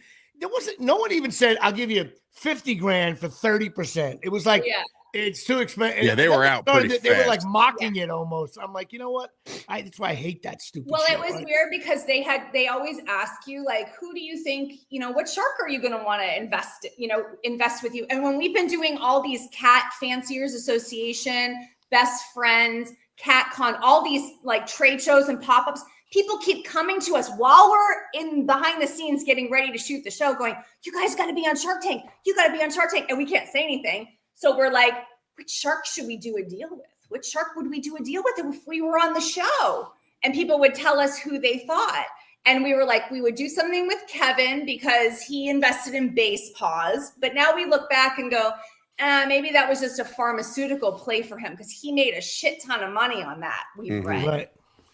said I'll give you $50,000 for 30%. It was like. Yeah. It's too expensive. Yeah, they were out pretty fast. They were like mocking it almost. I'm like, you know what? That's why I hate that stupid Well, show, it was weird because they always ask you, like, who do you think, what shark are you going to want to invest with you? And when we've been doing all these Cat Fanciers Association, Best Friends, CatCon, all these like trade shows and pop-ups, people keep coming to us while we're in behind the scenes getting ready to shoot the show going, you guys got to be on Shark Tank. You got to be on Shark Tank. And we can't say anything. So we're like, which shark should we do a deal with? Which shark would we do a deal with if we were on the show? And people would tell us who they thought. And we were like, we would do something with Kevin because he invested in base paws. But now we look back and go, maybe that was just a pharmaceutical play for him because he made a shit ton of money on that. We read. Right.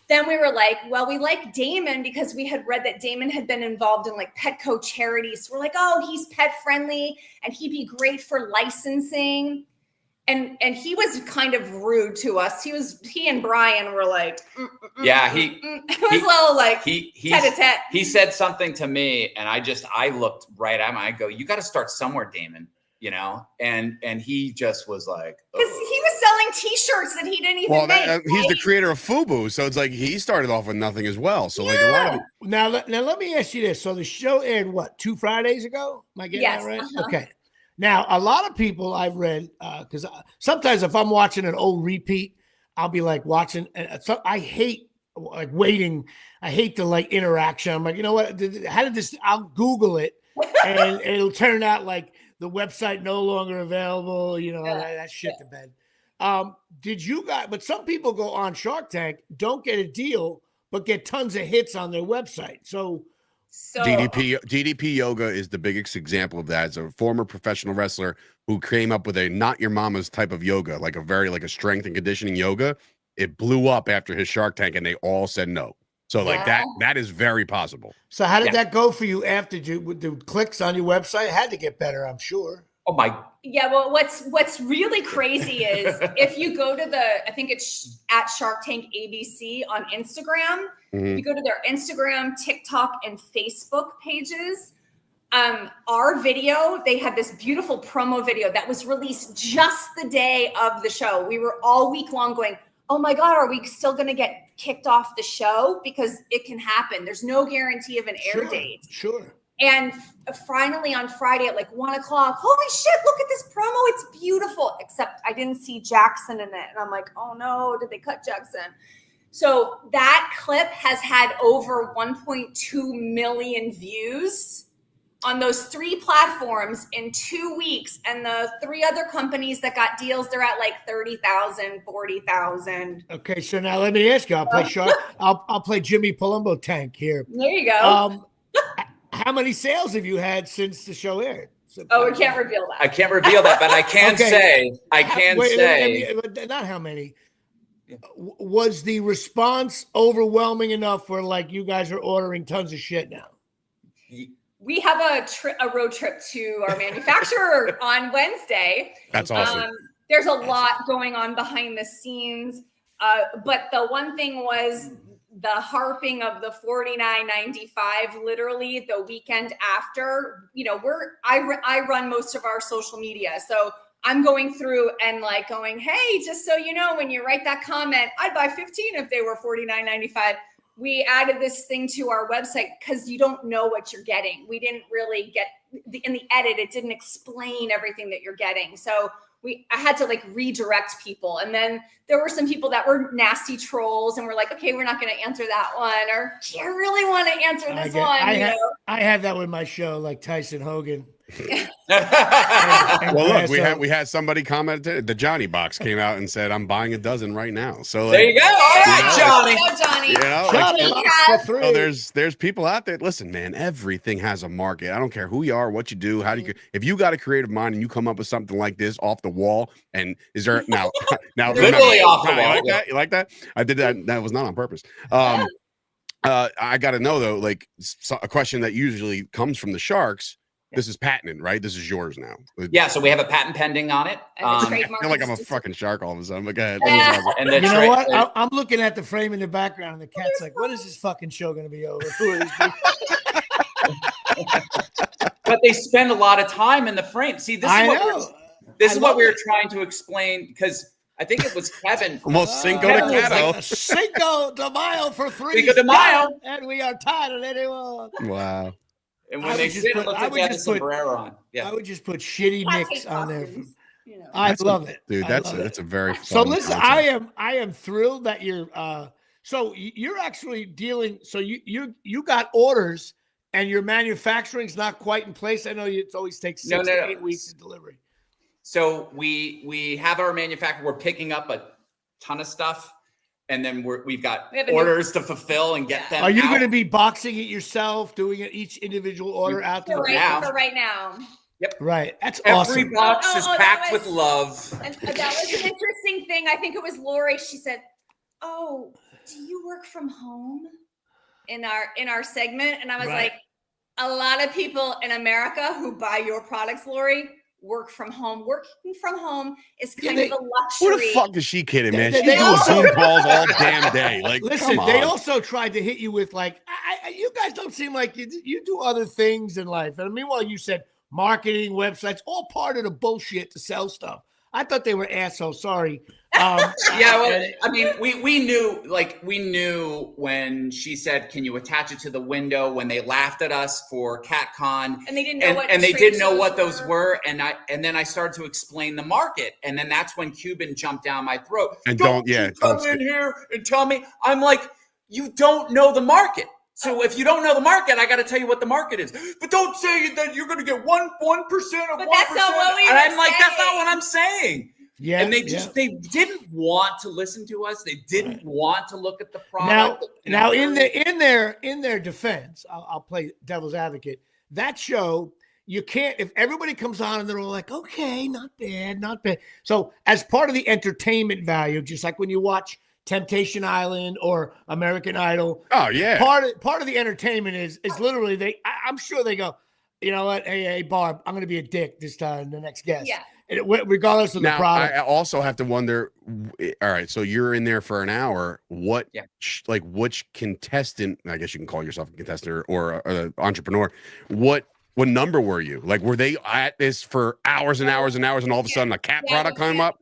Then we were like, well, we like Damon because we had read that Damon had been involved in like Petco charities. So we're like, oh, he's pet friendly and he'd be great for licensing. And he was kind of rude to us. He and Brian were like, it was a little like tete-a-tete. He said something to me and I looked right at him. I go, you got to start somewhere, Damon. And he just was like, because he was selling T-shirts that he didn't even make. He's the creator of FUBU, so it's like he started off with nothing as well. So like a lot of now let me ask you this: so the show aired 2 Fridays ago? Am I getting that right? Okay. Now a lot of people I've read because sometimes if I'm watching an old repeat, I'll be like watching. So I hate like waiting. I hate the like interaction. I'm like, you know what? How did this? I'll Google it, and it'll turn out like. The website no longer available, that shit to bed. Did you guys, but some people go on Shark Tank, don't get a deal, but get tons of hits on their website. So DDP Yoga is the biggest example of that. It's a former professional wrestler who came up with a not your mama's type of yoga, like a strength and conditioning yoga. It blew up after his Shark Tank and they all said no. So like that is very possible. So how did that go for you after with the clicks on your website? It had to get better, I'm sure. Oh my. Yeah. Well, what's really crazy is if you go to I think it's at Shark Tank ABC on Instagram, if you go to their Instagram, TikTok, and Facebook pages, our video, they had this beautiful promo video that was released just the day of the show. We were all week long going, oh my God, are we still going to get kicked off the show? Because it can happen. There's no guarantee of an air date. Sure. And finally on Friday at like 1:00, holy shit, look at this promo. It's beautiful. Except I didn't see Jackson in it. And I'm like, oh no, did they cut Jackson? So that clip has had over 1.2 million views on those 3 platforms in 2 weeks. And the 3 other companies that got deals, they're at like 30,000, 40,000. Okay, so now let me ask you. I'll play Shark. I'll play Jimmy Palumbo Tank here. There you go. How many sales have you had since the show aired? We can't reveal that. I can't reveal that, but I can say. Not how many. Was the response overwhelming enough where like you guys are ordering tons of shit now? We have a road trip to our manufacturer on Wednesday. That's awesome. There's a lot going on behind the scenes. But the one thing was the harping of the $49.95 literally the weekend after. I run most of our social media. So I'm going through and like going, hey, just so you know, when you write that comment, I'd buy 15 if they were $49.95. We added this thing to our website because you don't know what you're getting. We didn't really get in the edit. It didn't explain everything that you're getting. So I had to like redirect people. And then there were some people that were nasty trolls and we're like, okay, we're not going to answer that one. Or do you really want to answer this one? I have that with my show, like Tyson Hogan. Well, look, we had somebody comment. The Johnny box came out and said, "I'm buying a dozen right now." So there you go. All right, Johnny. Johnny. You know, Johnny for free. So there's people out there. Listen, man, everything has a market. I don't care who you are, what you do, how do you. If you got a creative mind and you come up with something like this off the wall, and is there now literally off the wall? You like that? You like that? I did that. That was not on purpose. I got to know though, like a question that usually comes from the Sharks. This is patented, right? This is yours now. Yeah, so we have a patent pending on it. I feel like I'm a fucking shark all of a sudden. But go ahead. Yeah. And you know what? I'm looking at the frame in the background, and the cat's like, "What is this fucking show going to be over?" Who are these people? But they spend a lot of time in the frame. See, this is what we were trying to explain because I think it was Kevin. Almost Cinco de Mayo. Cinco de Mayo for 3. Cinco de Mayo. And we are tired of anyone. Wow. And when they sit and look like they have a sombrero on. Yeah. I would just put shitty Knicks on there. You know. I love it. Dude, that's a very fun So listen, concept. I am thrilled that you're so you're actually dealing, so you got orders and your manufacturing's not quite in place. I know it always takes 6 to 8 weeks of delivery. So we have our manufacturer. We're picking up a ton of stuff, and then we've got orders to fulfill and get them. Are you going to be boxing it yourself, doing it each individual order out for right now? Yep. Right. That's Every awesome. box is packed with love. And that was an interesting thing. I think it was Lori. She said, "Oh, do you work from home?" In our segment, and I was like, "A lot of people in America who buy your products, Lori, work from home. Working from home is kind of a luxury." What the fuck is she kidding, man? She's They doing also- Zoom calls all damn day. Like, listen, come they on. also tried to hit you with like, you guys don't seem like you do other things in life. And meanwhile, you said marketing, websites, all part of the bullshit to sell stuff. I thought they were assholes. Sorry. Yeah, well, I mean, we knew when she said, "Can you attach it to the window?" When they laughed at us for CatCon, and they didn't know they didn't know what those were, and then I started to explain the market, and then that's when Cuban jumped down my throat. And come in here and tell me. I'm like, you don't know the market. So if you don't know the market, I got to tell you what the market is. But don't say that you're going to get 1% of 1%. But that's not what we and were I'm like, saying. that's not what I'm saying. Yeah, and they didn't want to listen to us. They didn't want to look at the product. Now in their defense, I'll play devil's advocate. That show, you can't, if everybody comes on and they're all like, okay, not bad, not bad. So as part of the entertainment value, just like when you watch Temptation Island or American Idol. Oh yeah. Part of the entertainment is literally I'm sure they go, you know what? Hey, Barb, I'm going to be a dick this time. The next guest. Yeah. Regardless of the product. I also have to wonder. All right, so you're in there for an hour. What, which contestant? I guess you can call yourself a contestant or an entrepreneur. What number were you? Like, were they at this for hours and hours and hours, and all of a sudden a cat product came up?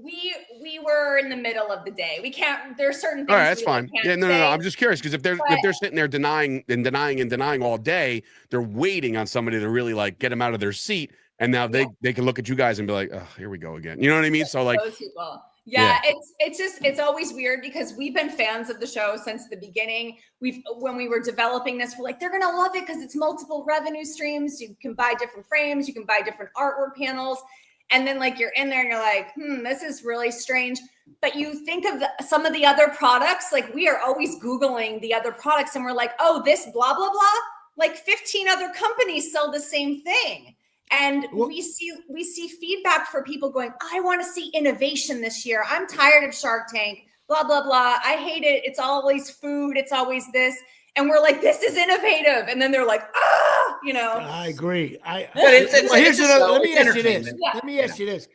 We were in the middle of the day. We can't. There's certain things. All right, that's fine. Yeah, no. I'm just curious because if they're sitting there denying all day, they're waiting on somebody to really like get them out of their seat. And now they can look at you guys and be like, oh, here we go again. You know what I mean? So like, those people. Yeah, it's always weird because we've been fans of the show since the beginning. When we were developing this, we're like, they're gonna love it because it's multiple revenue streams. You can buy different frames, you can buy different artwork panels, and then like you're in there and you're like, this is really strange. But you think of some of the other products, like we are always Googling the other products, and we're like, oh, this blah blah blah. Like 15 other companies sell the same thing. And we see feedback for people going, I want to see innovation this year. I'm tired of Shark Tank, blah, blah, blah. I hate it. It's always food. It's always this. And we're like, this is innovative. And then they're like, I agree. Let me ask you this.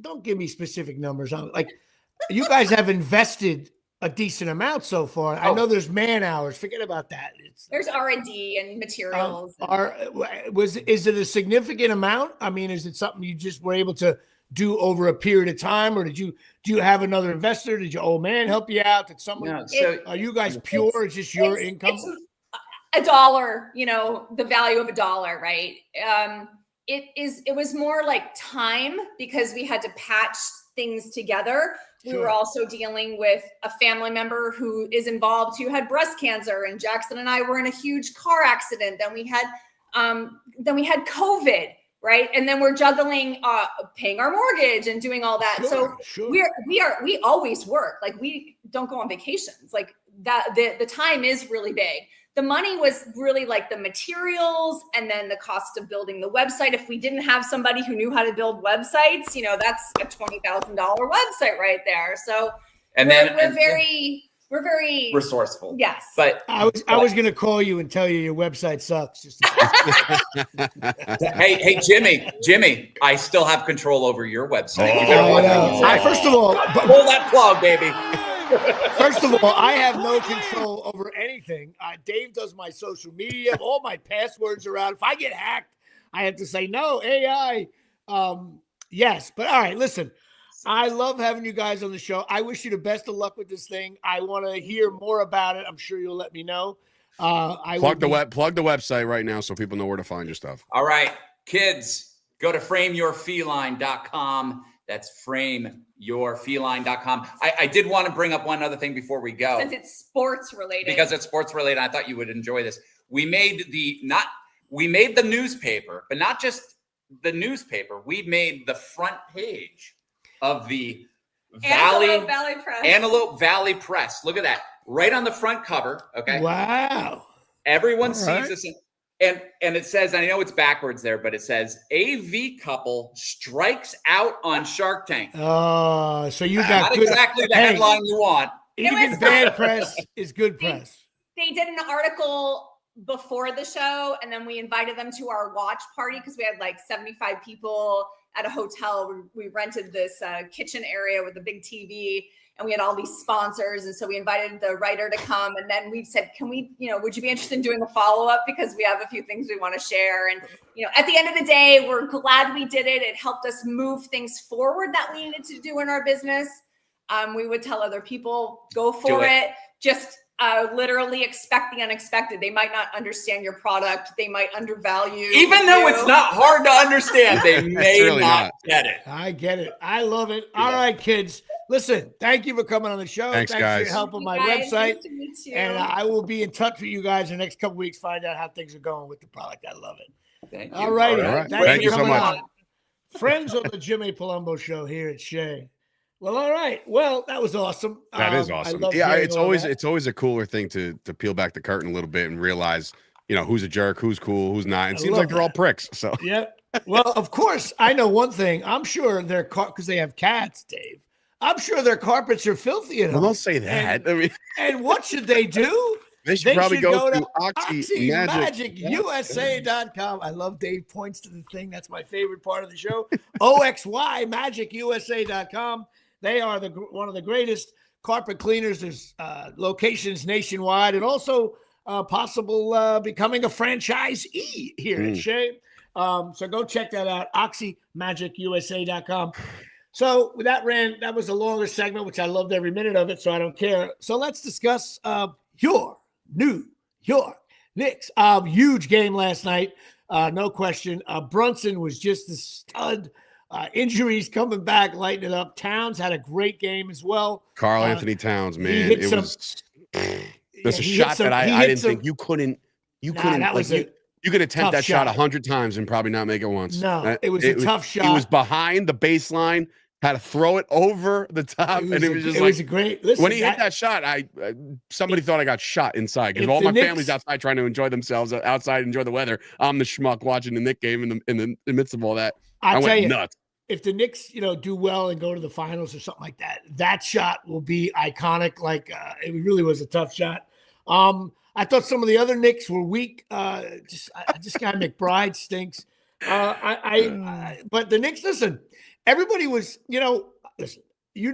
Don't give me specific numbers. Like, you guys have invested a decent amount so far. I know there's man hours. Forget about that. There's R&D and materials. Is it a significant amount? I mean, is it something you just were able to do over a period of time, or do you have another investor? Did your old man help you out? Did someone? Are you guys pure? It's just your income. It's $1. The value of $1, right? it was more like time because we had to patch things together. We were also dealing with a family member who is involved who had breast cancer, and Jackson and I were in a huge car accident. Then we had COVID, right? And then we're juggling paying our mortgage and doing all that. We always work. Like, we don't go on vacations. Like, that the time is really big. The money was really like the materials and then the cost of building the website. If we didn't have somebody who knew how to build websites, that's a $20,000 website right there. So we're very resourceful. Yes. But I was going to call you and tell you your website sucks. hey, Jimmy, I still have control over your website. First of all, pull that plug, baby. First of all, I have no control over anything. Dave does my social media. All my passwords are out. If I get hacked, I have to say no. AI. Yes, but all right. Listen, I love having you guys on the show. I wish you the best of luck with this thing. I want to hear more about it. I'm sure you'll let me know. Plug the website right now so people know where to find your stuff. All right, kids, go to frameyourfeline.com. That's frameyourfeline.com. I did want to bring up one other thing before we go. Since it's sports related. Because it's sports related, I thought you would enjoy this. We made the newspaper, but not just the newspaper. We made the front page of the Antelope Valley Press. Look at that. Right on the front cover. Okay. Wow. Everyone sees this. And it says, and I know it's backwards there, but it says AV couple strikes out on Shark Tank. Oh, so you got not good, exactly the headline you want. Even bad press is good press. They did an article before the show, and then we invited them to our watch party because we had like 75 people at a hotel. We rented this kitchen area with a big TV. And we had all these sponsors. And so we invited the writer to come. And then we said, would you be interested in doing a follow-up? Because we have a few things we want to share. And, at the end of the day, we're glad we did it. It helped us move things forward that we needed to do in our business. We would tell other people, go for it. Just literally expect the unexpected. They might not understand your product. They might undervalue. Even though it's not hard to understand, they may really not get it. I get it. I love it. All right, kids. Listen, thank you for coming on the show. Thanks guys. For your help on my website. Nice to meet you. And I will be in touch with you guys in the next couple of weeks, find out how things are going with the product. I love it. Thank you. All right. Thank you so much. Friends of the Jimmy Palumbo Show here at Shea. Well, all right. Well, that was awesome. That is awesome. Yeah, it's always a cooler thing to peel back the curtain a little bit and realize, who's a jerk, who's cool, who's not. It seems like they're all pricks. So yeah. Well, of course, I know one thing. I'm sure they're because they have cats, Dave. I'm sure their carpets are filthy. Well, don't say that. And what should they do? They should probably go to OxyMagicUSA.com. I love Dave points to the thing. That's my favorite part of the show. OxyMagicUSA.com. They are one of the greatest carpet cleaners. There's locations nationwide, and also possible becoming a franchisee here at Shea. So go check that out. OxyMagicUSA.com. So that was a longer segment, which I loved every minute of it, so I don't care. So let's discuss your New York Knicks. Huge game last night, no question. Brunson was just a stud. Injuries coming back, lighting it up. Towns had a great game as well. Karl Anthony Towns, man. It was a shot that I didn't think you couldn't. You could attempt that shot 100 times and probably not make it once. No, it was a tough shot. He was behind the baseline, had to throw it over the top, and it was just was a great. Listen, when he hit that shot, somebody thought I got shot inside because all my family's outside trying to enjoy themselves outside, enjoy the weather. I'm the schmuck watching the Knicks game in the midst of all that. I went nuts. If the Knicks, do well and go to the finals or something like that, that shot will be iconic. Like it really was a tough shot. I thought some of the other Knicks were weak. This guy McBride stinks. But the Knicks, listen, everybody was, listen,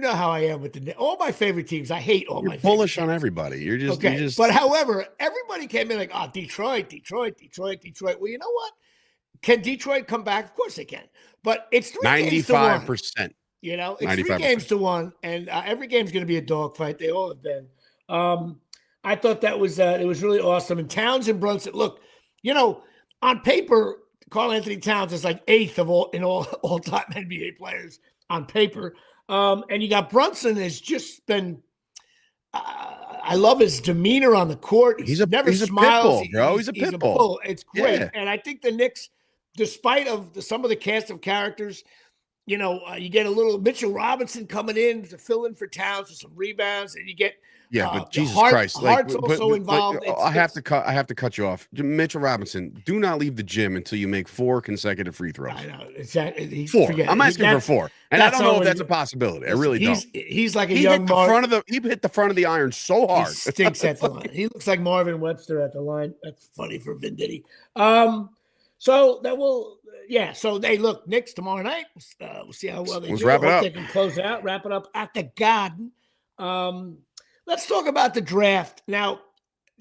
how I am with all my favorite teams. I hate all my bullish on everybody. You're just. But however, everybody came in like, Detroit. Well, you know what? Can Detroit come back? Of course they can. But it's 95%. It's 3 games to 1, and every game's going to be a dogfight. They all have been. I thought that was it was really awesome. And Towns and Brunson, look, on paper, Karl Anthony Towns is like 8th of all-time NBA players on paper. And you got Brunson has just been. I love his demeanor on the court. He's never a smiles, pit bull, bro. He's a pit bull. It's great, Yeah. and I think the Knicks, despite some of the cast of characters, you get a little Mitchell Robinson coming in to fill in for Towns with some rebounds, and you get but Jesus Christ, Hart's also involved. I have to cut you off. Mitchell Robinson, do not leave the gym until you make 4 consecutive free throws. I know exactly. 4. I'm asking for 4, and I don't know if that's a possibility. I really don't. He's like a young Marvin. He hit the front of the iron so hard. He stinks at the line. He looks like Marvin Webster at the line. That's funny for Venditti. So that will. Yeah, so they look Knicks tomorrow night. We'll see how well they do. Wrap it up. They can wrap it up at the Garden. Let's talk about the draft. Now,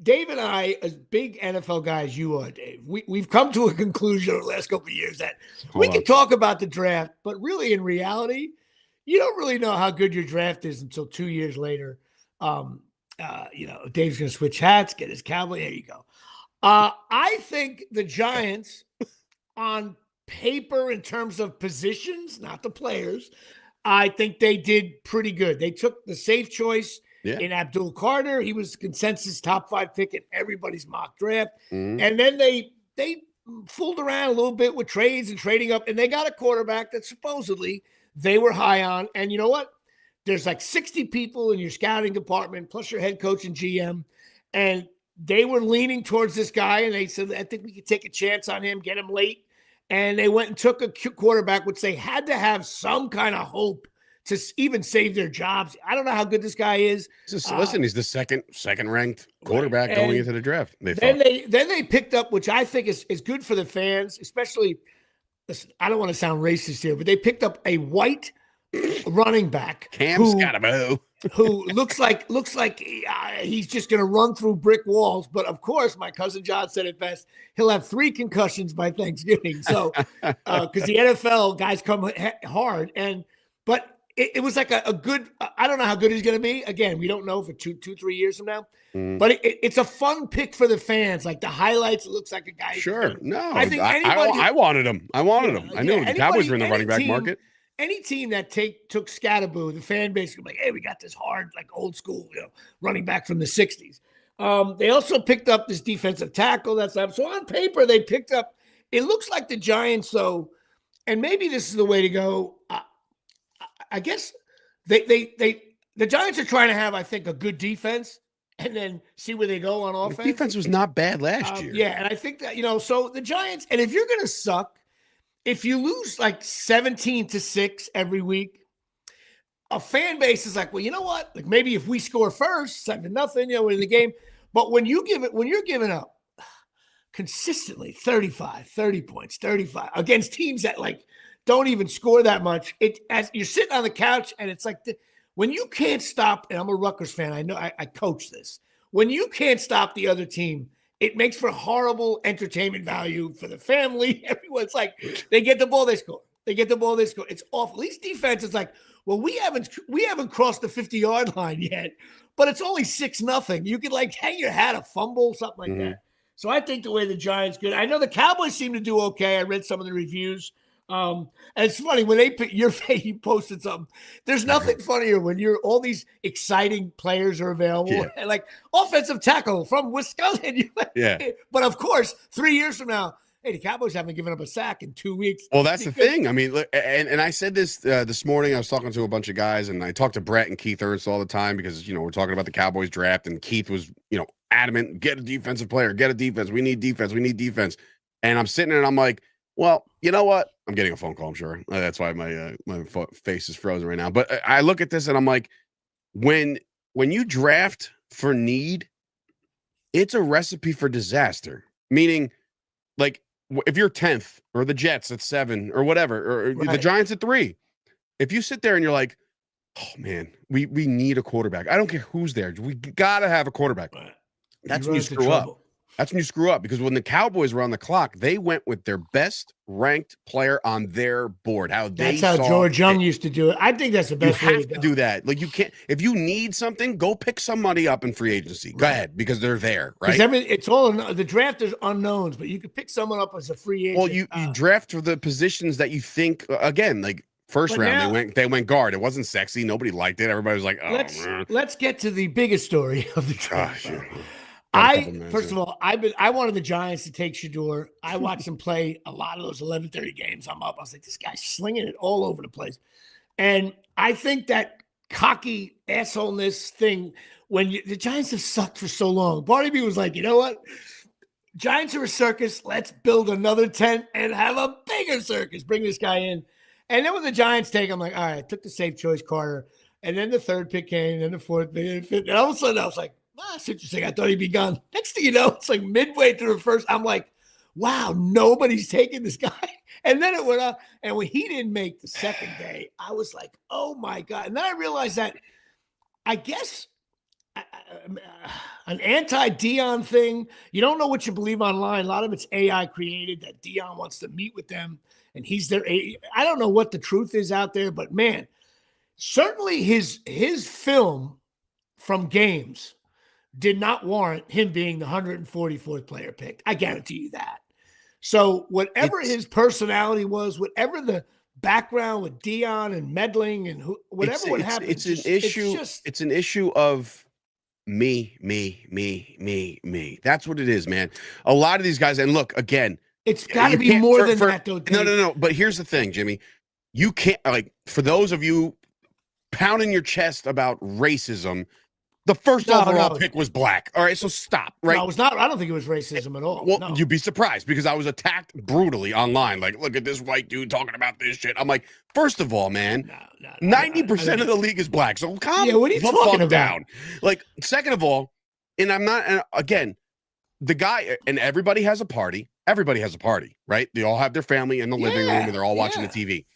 Dave and I, as big NFL guys you are, Dave, we've come to a conclusion over the last couple of years that we can talk about the draft, but really in reality, you don't really know how good your draft is until 2 years later. Dave's going to switch hats, get his cowboy. There you go. I think the Giants on paper in terms of positions, not the players, I think they did pretty good. They took the safe choice in Abdul Carter. He was the consensus top 5 pick in everybody's mock draft. Mm-hmm. And then they fooled around a little bit with trades and trading up, and they got a quarterback that supposedly they were high on. And you know what? There's like 60 people in your scouting department, plus your head coach and GM, and they were leaning towards this guy, and they said, I think we could take a chance on him, get him late. And they went and took a quarterback, which they had to have some kind of hope to even save their jobs. I don't know how good this guy is. Listen, he's the second ranked quarterback going into the draft. Then they picked up, which I think is good for the fans, especially. Listen, I don't want to sound racist here, but they picked up a white running back, Cam Scotabo, who looks like he's just going to run through brick walls. But of course, my cousin John said it best. He'll have 3 concussions by Thanksgiving. So, because the NFL guys come hard, but it was like a good. I don't know how good he's going to be. Again, we don't know for 2-3 years from now. But it's a fun pick for the fans. Like the highlights, it looks like a guy. Sure, no, I think anybody. I wanted him. I knew the Cowboys were in the running back market. Any team that took Scatterbo, the fan base was like, hey, we got this hard, like old school, running back from the 60s. They also picked up this defensive tackle. So on paper, they picked up, it looks like the Giants, though, and maybe this is the way to go. I guess the Giants are trying to have, I think, a good defense and then see where they go on offense. The defense was not bad last year. Yeah, and I think that, so the Giants, and if you're going to suck, if you lose like 17-6 every week, a fan base is like, well, you know what? Like maybe if we score first, 7-0, we're in the game. But when you're giving up consistently 35, 30 points, 35 against teams that like don't even score that much, as you're sitting on the couch and it's like when you can't stop, and I'm a Rutgers fan, I know I coach this. When you can't stop the other team, it makes for horrible entertainment value for the family. Everyone's like, they get the ball, they score. They get the ball, they score. It's awful. At least defense is like, well, we haven't crossed the 50-yard line yet, but it's only 6-0. You could like hang your hat, a fumble, something like that. So I think the way the Giants good. I know the Cowboys seem to do okay. I read some of the reviews. And it's funny when they pick your face, you posted something. There's nothing funnier when all these exciting players are available, and like offensive tackle from Wisconsin. But of course, 3 years from now, hey, the Cowboys haven't given up a sack in 2 weeks. Well, that's the thing. I mean, look, and I said this this morning. I was talking to a bunch of guys, and I talk to Brett and Keith Ernst all the time because we're talking about the Cowboys draft, and Keith was adamant, get a defensive player, get a defense. We need defense. We need defense. And I'm sitting there, and I'm like, well, you know what? I'm getting a phone call, I'm sure. That's why my face is frozen right now. But I look at this and I'm like, when you draft for need, it's a recipe for disaster. Meaning, like, if you're 10th or the Jets at 7 or whatever, or the Giants at 3, if you sit there and you're like, oh, man, we need a quarterback. I don't care who's there. We got to have a quarterback. That's when you screw up. That's when you screw up, because when the Cowboys were on the clock, they went with their best ranked player on their board. That's how George Young used to do it. I think that's the best way to do that. Like, you can't, if you need something, go pick somebody up in free agency. Go ahead, because they're there, right? It's all the draft is unknowns, but you can pick someone up as a free agent. Well, you draft for the positions that you think, again, like first round, now, they went guard. It wasn't sexy. Nobody liked it. Everybody was like, oh, let's get to the biggest story of the draft. First of all, I wanted the Giants to take Shedeur. I watched him play a lot of those 11:30 games. I was like, this guy's slinging it all over the place. And I think that cocky assholeness thing, the Giants have sucked for so long. Part of me was like, you know what? Giants are a circus. Let's build another tent and have a bigger circus. Bring this guy in. And then when the Giants take, I'm like, all right, I took the safe choice, Carter. And then the third pick came, then the fourth pick, and the fifth. And all of a sudden I was like, that's interesting. I thought he'd be gone. Next thing you know, it's like midway through the first. I'm like, wow, nobody's taking this guy. And then it went up. And when he didn't make the second day, I was like, oh my God. And then I realized that, I guess, an anti-Dion thing. You don't know what you believe online. A lot of it's AI created, that Dion wants to meet with them. And he's there. I don't know what the truth is out there. But, man, certainly his film from games did not warrant him being the 144th player picked. I guarantee you that. So whatever his personality was, whatever the background with Dion and meddling and whatever would happen, it's an issue. It's an issue of me. That's what it is, man. A lot of these guys, and look, again, it's got to be more than that, though. Dave. No. But here's the thing, Jimmy. You can't, like, for those of you pounding your chest about racism, the first overall pick was black. All right, so stop. Right? No, it was not. I don't think it was racism at all. Well, you'd be surprised, because I was attacked brutally online. Like, look at this white dude talking about this shit. I'm like, first of all, man, 90% of the league is black. So calm what are you talking about? down. Like, second of all, and I'm not. And again, the guy, and everybody has a party. Everybody has a party, right? They all have their family in the living room, and they're all watching the TV.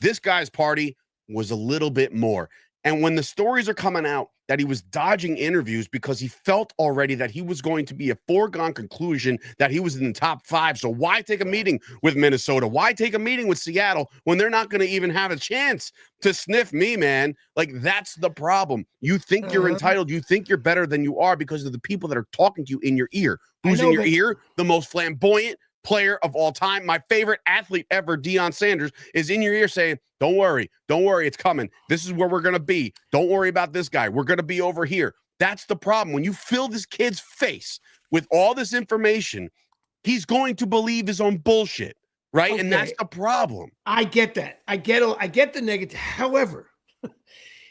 This guy's party was a little bit more. And when the stories are coming out that he was dodging interviews because he felt already that he was going to be a foregone conclusion that he was in the top 5. So why take a meeting with Minnesota? Why take a meeting with Seattle when they're not going to even have a chance to sniff me, man? Like, that's the problem. You think you're entitled. You think you're better than you are because of the people that are talking to you in your ear. Who's in your ear? The most flamboyant player of all time, my favorite athlete ever, Deion Sanders, is in your ear saying, don't worry, it's coming. This is where we're going to be. Don't worry about this guy. We're going to be over here. That's the problem. When you fill this kid's face with all this information, he's going to believe his own bullshit, right? Okay. And that's the problem. I get that. I get the negative. However,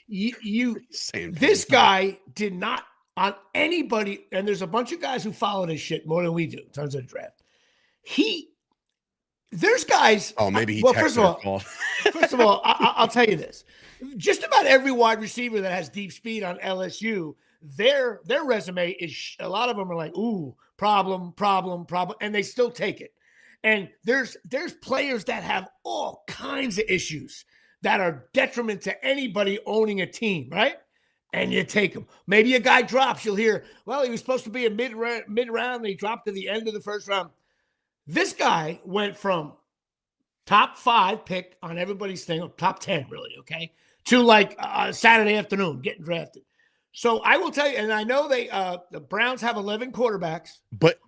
this guy did not on anybody, and there's a bunch of guys who follow this shit more than we do in terms of the draft. There's guys. Oh, maybe he. Well, first of all, I'll tell you this: just about every wide receiver that has deep speed on LSU, their resume is a lot of them are like, ooh, problem, and they still take it. And there's players that have all kinds of issues that are detriment to anybody owning a team, right? And you take them. Maybe a guy drops. You'll hear, well, he was supposed to be a mid-round, and he dropped to the end of the first round. This guy went from top 5 pick on everybody's thing, or top 10 really, okay, to like Saturday afternoon getting drafted. So I will tell you, and I know the Browns have 11 quarterbacks, but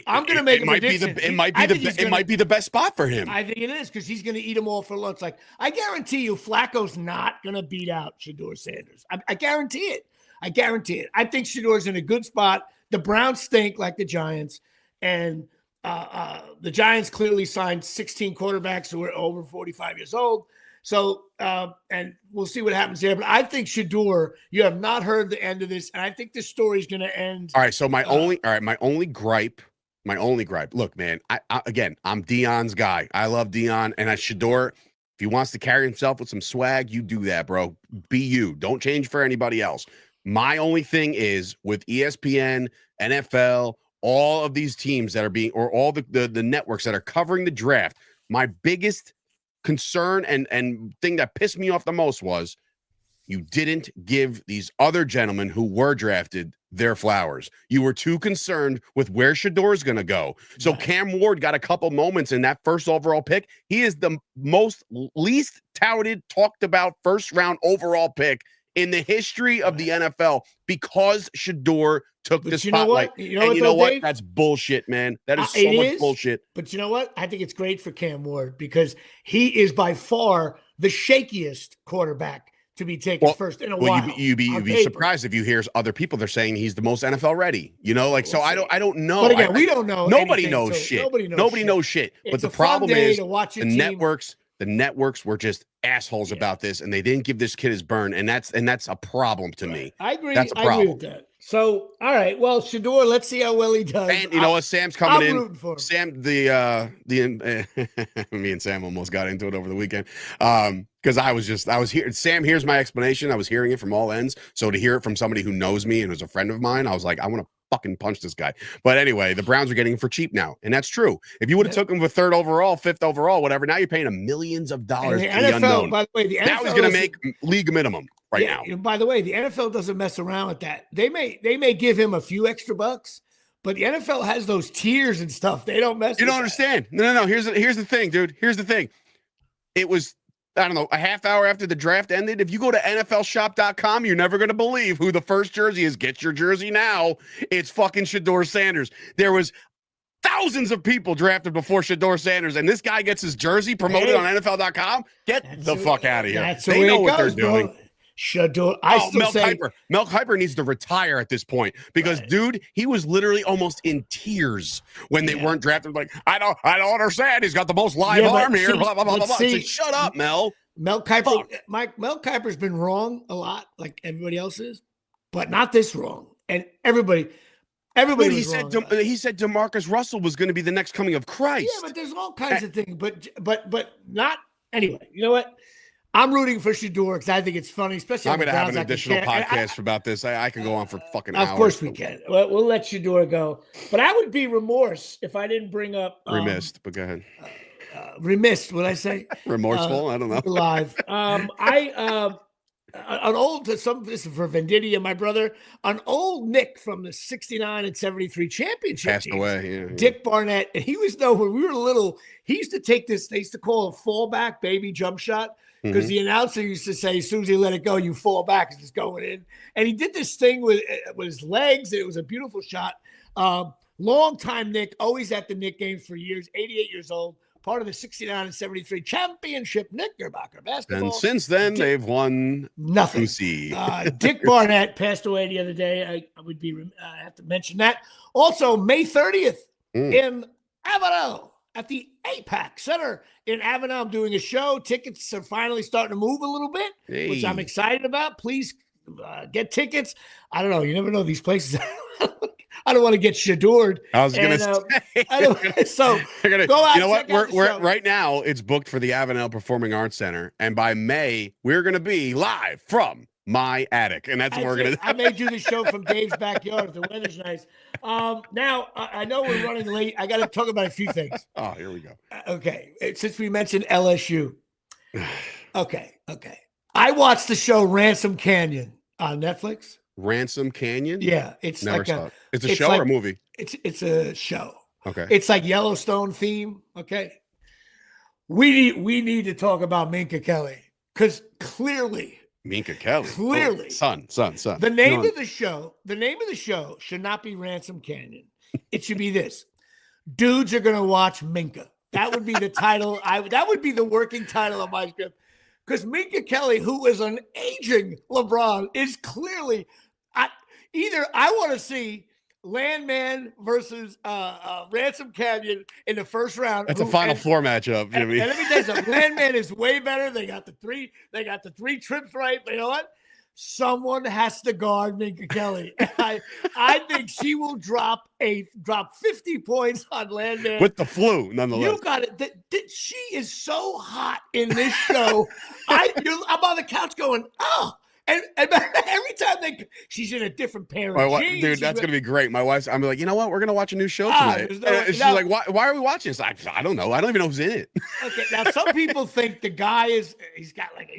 I'm going to make a prediction. It might be the best spot for him. I think it is, because he's going to eat them all for lunch. Like, I guarantee you, Flacco's not going to beat out Shedeur Sanders. I guarantee it. I think Shedeur's in a good spot. The Browns stink like the Giants, and the Giants clearly signed 16 quarterbacks who are over 45 years old. So, and we'll see what happens there. But I think Shedeur, you have not heard the end of this, and I think this story is going to end. All right. So my only gripe. Look, man, I'm Deion's guy. I love Deion, and Shedeur, if he wants to carry himself with some swag, you do that, bro. Be you. Don't change for anybody else. My only thing is with ESPN, NFL, all of these teams that are being, or all the networks that are covering the draft, my biggest concern and thing that pissed me off the most was, you didn't give these other gentlemen who were drafted their flowers. You were too concerned with where Shedeur is going to go. So Cam Ward got a couple moments in that first overall pick. He is the least touted, talked about first round overall pick in the history of the NFL because Shedeur took the spotlight. You know what? Dave? That's bullshit, man. That is so much bullshit. But you know what? I think it's great for Cam Ward because he is by far the shakiest quarterback to be taken first in a while. You'd be surprised if you hear other people. They're saying he's the most NFL ready. You know, like I don't know. But again, we don't know. Nobody knows shit. Nobody knows shit. But the problem is the networks were just assholes about this, and they didn't give this kid his burn, and that's a problem to me. I agree. That's a problem. I agree with that. So, all right. Well, Shedeur, let's see how well he does. And you know what? Sam's coming in. Rooting for him. Sam, me and Sam almost got into it over the weekend. Because I was here. Sam, here's my explanation. I was hearing it from all ends. So to hear it from somebody who knows me and was a friend of mine, I was like, I want to fucking punch this guy. But anyway, the Browns are getting him for cheap now. And that's true. If you would have took him with 3rd overall, 5th overall, whatever, now you're paying him millions of dollars. And the NFL, unknown. by the way, the NFL now he's going to make league minimum now. By the way, the NFL doesn't mess around with that. They may give him a few extra bucks, but the NFL has those tiers and stuff. They don't mess. You don't understand. No. Here's the thing, dude. Here's the thing. It was, I don't know, a half hour after the draft ended. If you go to NFLshop.com, you're never going to believe who the first jersey is. Get your jersey now. It's fucking Shedeur Sanders. There was thousands of people drafted before Shedeur Sanders, and this guy gets his jersey promoted on NFL.com. Get the fuck out of here. They know what they're doing. Shedeur. Mel Kiper needs to retire at this point because, dude, he was literally almost in tears when they weren't drafted. Like, I don't understand. He's got the most live arm here. Blah blah blah blah. Shut up, Mel. Mel Kiper. Mel Kiper's been wrong a lot, like everybody else is, but not this wrong. And everybody. He said DeMarcus Russell was going to be the next coming of Christ. Yeah, but there's all kinds of things. But not anyway. You know what? I'm rooting for Shedeur because I think it's funny, especially. I'm going to have an additional podcast about this. I can go on for fucking hours. Of course we can. We'll let Shedeur go. But I would be remorse if I didn't bring up remiss. But go ahead. Remiss. What I say? Remorseful. I don't know. Live. An old this is for Venditti, my brother. An old Nick from the '69 and '73 championship passed away. Yeah. Dick Barnett, and he was known when we were little. He used to take this. They used to call it fallback baby jump shot. Because the announcer used to say, as soon as you let it go, you fall back as it's going in. And he did this thing with his legs. It was a beautiful shot. Long time Nick, always at the Nick games for years, 88 years old, part of the 69 and 73 championship Knickerbocker basketball. And since then, they've won nothing. Dick Barnett passed away the other day. I have to mention that. Also, May 30th in Avenel. At the APAC Center in Avenel, I'm doing a show. Tickets are finally starting to move a little bit, which I'm excited about. Please get tickets. I don't know. You never know these places. I don't want to get Shedeured. I was going to say. So go out. You know what? We're right now. It's booked for the Avenel Performing Arts Center, and by May we're going to be live from my attic, and that's what we're going to do. I may do the show from Dave's backyard if the weather's nice. Now, I know we're running late. I got to talk about a few things. Oh, here we go. Okay. Since we mentioned LSU. Okay. I watched the show Ransom Canyon on Netflix. Ransom Canyon? Yeah. It's Never like saw it. It's a show or a movie? It's a show. Okay. It's like Yellowstone theme. Okay. We need to talk about Minka Kelly because clearly. Minka Kelly. Clearly. Son. The name of the show should not be Ransom Canyon. It should be this. Dudes are going to watch Minka. That would be the title. That would be the working title of my script. Because Minka Kelly, who is an aging LeBron, is clearly I want to see Landman versus Ransom Canyon in the first round. That's a Final Four matchup, Jimmy. And let me tell you something. Landman is way better. They got the three trips right. But you know what? Someone has to guard Minka Kelly. I think she will drop 50 points on Landman with the flu, nonetheless. You got it. She is so hot in this show. I'm on the couch going, oh. And every time she's in a different pair of jeans. Dude, that's gonna be great. My wife's, I'm like, you know what? We're gonna watch a new show tonight. She's like, why are we watching this? I don't know. I don't even know who's in it. Okay, now some people think the guy he's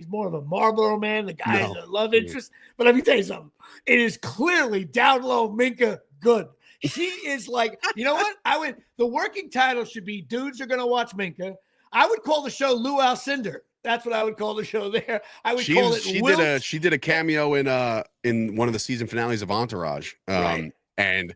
more of a Marlboro man. The guy is a love interest. But let me tell you something. It is clearly down low Minka Good. She is like, you know what? The working title should be Dudes Are Gonna Watch Minka. I would call the show Lou Alcindor. That's what I would call the show there. I would call it She did a cameo in one of the season finales of Entourage. Right. And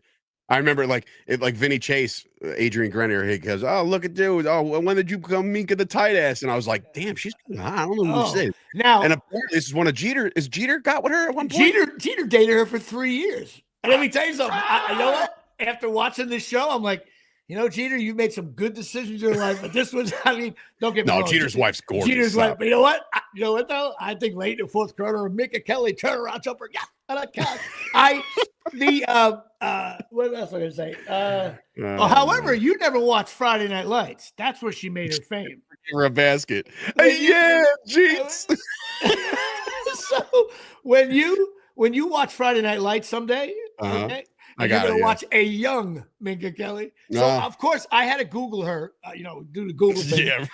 I remember like Vinny Chase, Adrian Grenier, he goes, "Oh, look at dude. Oh, when did you become Minka the tight ass?" And I was like, "Damn, she's I don't know who this is." Now, and apparently this is one of Jeter. Is Jeter got with her at one point? Jeter dated her for 3 years. And let me tell you something. You know what? After watching this show, I'm like, you know, Jeter, you've made some good decisions in your life, but this was, I mean, don't get me wrong. No, Jeter's wife's gorgeous. Jeter's wife, but you know what? Though? I think late in the fourth quarter, Minka Kelly turnaround jumper. Yeah, on a couch. What else was I going to say? However, you never watched Friday Night Lights. That's where she made her fame. For a basket. Yeah, jeez. So when you watch Friday Night Lights someday, okay, you're going to watch a young Minka Kelly. So, of course, I had to Google her, do the Google thing. Yeah.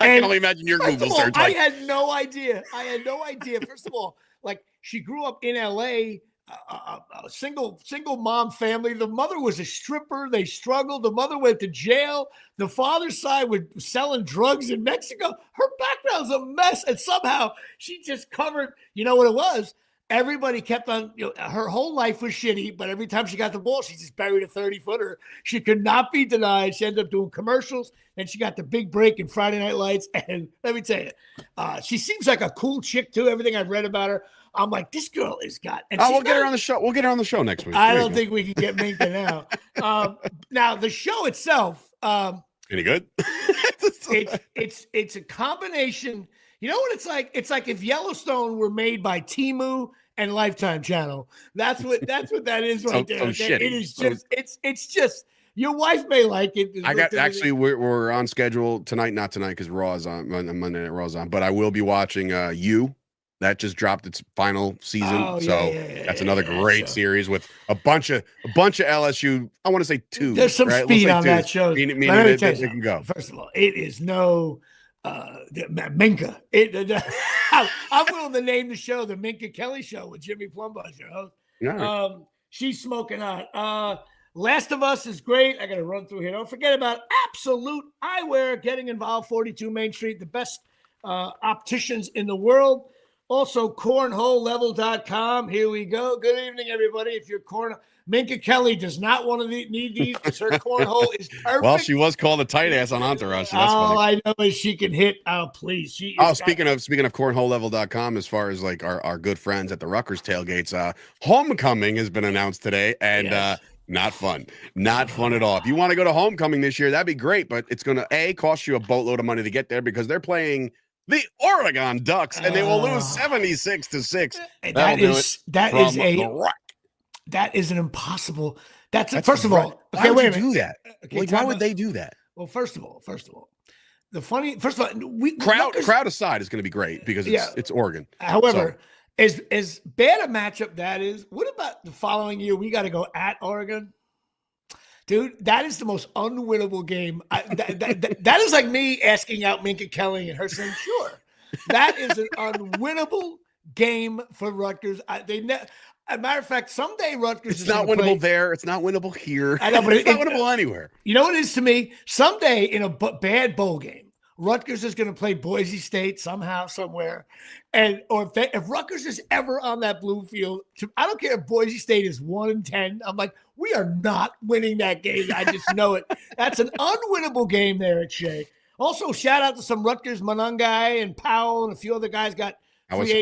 I can only imagine your Google search. I had no idea. First of all, like she grew up in L.A., a single mom family. The mother was a stripper. They struggled. The mother went to jail. The father's side was selling drugs in Mexico. Her background's a mess. And somehow she just covered, you know what it was? Everybody kept on, her whole life was shitty, but every time she got the ball, she just buried a 30-footer. She could not be denied. She ended up doing commercials, and she got the big break in Friday Night Lights. And let me tell you, she seems like a cool chick, too. Everything I've read about her, I'm like, this girl is got. And we'll get her on the show. We'll get her on the show next week. I don't think we can get Minka now. Now, the show itself. Any good? It's a combination. You know what it's like? It's like if Yellowstone were made by Temu and Lifetime Channel. That's what that is right there. Shitty. It is just it's just your wife may like it. We're on schedule tonight, not tonight because Raw is on Monday Night Raw's on, but I will be watching You. That just dropped its final season. That's another great series with a bunch of LSU. I want to say two. There's some speed on that show. Meaning they can go. First of all, it is no Minka. I'm willing to name the show the Minka Kelly Show with Jimmy Palumbo Show. Yeah. She's smoking hot. Last of Us is great. I got to run through here. Don't forget about Absolute Eyewear. Getting involved. 42 Main Street. The best opticians in the world. Also, cornholelevel.com. Here we go. Good evening, everybody. If you're Minka Kelly does not want to need these because her cornhole is perfect. Well, she was called a tight ass on Entourage. So that's all funny. I know is she can hit. Oh, please. Speaking of cornholelevel.com, as far as like our good friends at the Rutgers tailgates, Homecoming has been announced today, and not fun. Not fun at all. If you want to go to Homecoming this year, that'd be great, but it's going to cost you a boatload of money to get there because they're playing the Oregon Ducks, and they will lose 76-6. That is an impossible. That's first of all. Okay, wait a minute. Do that? Okay, why would they do that? Well, first of all, crowd aside is going to be great because it's Oregon. However, as bad a matchup that is, what about the following year? We got to go at Oregon. Dude, that is the most unwinnable game. That is like me asking out Minka Kelly and her saying, sure. That is an unwinnable game for Rutgers. As a matter of fact, someday Rutgers is not winnable there. It's not winnable here. I know, but it's not winnable anywhere. You know what it is to me? Someday in a bad bowl game, Rutgers is going to play Boise State somehow, somewhere. If Rutgers is ever on that blue field, I don't care if Boise State is 1-10. I'm like, we are not winning that game. I just know it. That's an unwinnable game there at Shea. Also, shout out to some Rutgers, Monangai and Powell and a few other guys got. I was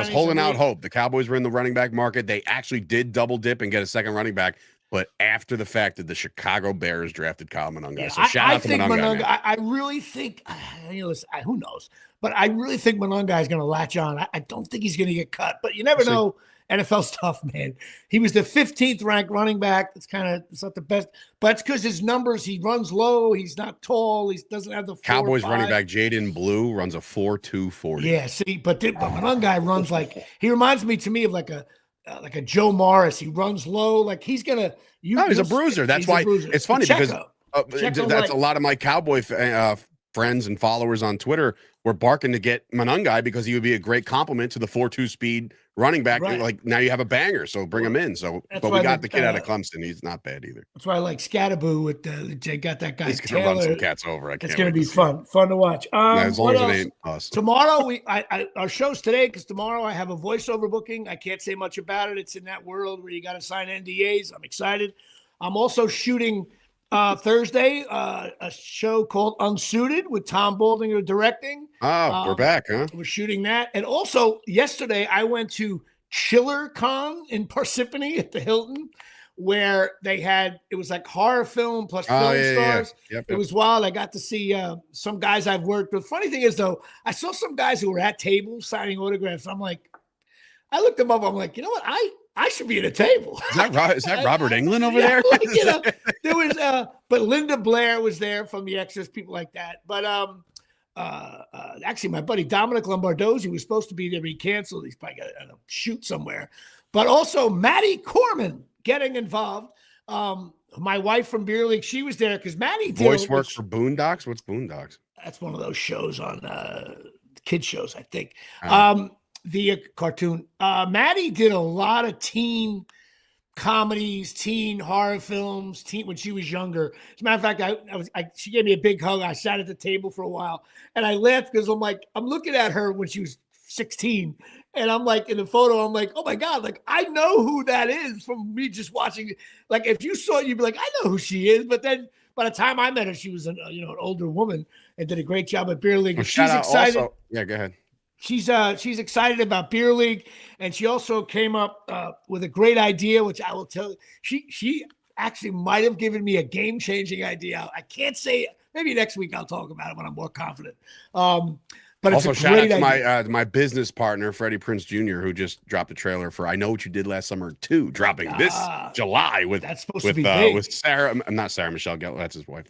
holding out hope. The Cowboys were in the running back market. They actually did double dip and get a second running back. But after the fact that the Chicago Bears drafted Kyle Monangai. So shout out to Monangai. I really think, listen, who knows? but I really think Monungai is going to latch on. I don't think he's going to get cut, but you never know. NFL stuff, man. He was the 15th ranked running back. It's not the best, but it's because his numbers, he runs low. He's not tall. He doesn't have the Cowboys running back Jaden Blue runs a 4.2 40. Yeah, see, but Monungai runs he reminds me of like a Joe Morris. He runs low. Like he's going to, he's a bruiser. That's why it's funny because that's a lot of my Cowboy friends and followers on Twitter were barking to get Monungai because he would be a great complement to the 4.2 speed running back. Right. Like now you have a banger, so bring him in. So, but we got the kid out of Clemson. He's not bad either. That's why I like Scatterboo with they got that guy. He's gonna run some cats over. It's gonna be fun to watch. As long as it ain't us. Tomorrow our show's today because tomorrow I have a voiceover booking. I can't say much about it. It's in that world where you got to sign NDAs. I'm excited. I'm also shooting Thursday a show called Unsuited with Tom Baldinger directing. We're back, huh? We're shooting that. And also yesterday I went to ChillerCon in Parsippany at the Hilton where it was like horror film plus film stars. Yeah. Yep. It was wild. I got to see some guys I've worked with. Funny thing is though, I saw some guys who were at tables signing autographs. I'm like, I looked them up. I'm like, you know what? I should be at a table. Is that Robert Englund over there? Like, there was, but Linda Blair was there from the Extras, people like that. But actually, my buddy Dominic Lombardozzi was supposed to be there, but he canceled. He's probably got to shoot somewhere. But also, Maddie Corman getting involved. My wife from Beer League, she was there because Maddie did voice work for Boondocks. What's Boondocks? That's one of those shows on kid shows, I think. The cartoon. Maddie did a lot of teen comedies, teen horror films, when she was younger. As a matter of fact, she gave me a big hug. I sat at the table for a while and I laughed because I'm looking at her when she was 16 and I'm like in the photo, I'm like, oh my God, like I know who that is from me just watching. Like if you saw it, you'd be like, I know who she is. But then by the time I met her, she was an older woman and did a great job at Beer League. She's excited. Also, yeah, go ahead. She's excited about Beer League, and she also came up with a great idea, which I will tell you. She actually might have given me a game-changing idea. I can't say it. Maybe next week I'll talk about it when I'm more confident. But also, it's a shout out great to my business partner, Freddie Prinze Jr., who just dropped a trailer for I Know What You Did Last Summer 2, dropping this July with Sarah. Not Sarah Michelle Gellar, that's his wife.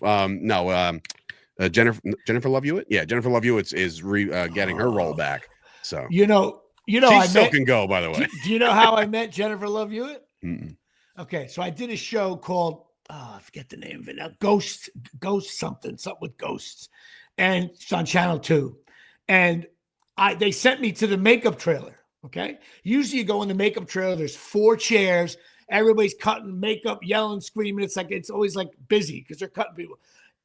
Jennifer Love Hewitt. Yeah, Jennifer Love Hewitt is getting her role back. So she still can go. By the way, do you know how I met Jennifer Love Hewitt? Mm-mm. Okay, so I did a show called I forget the name of it now. Ghost something with ghosts, and it's on Channel 2. And they sent me to the makeup trailer. Okay, usually you go in the makeup trailer. There's 4 chairs. Everybody's cutting makeup, yelling, screaming. It's always like busy because they're cutting people.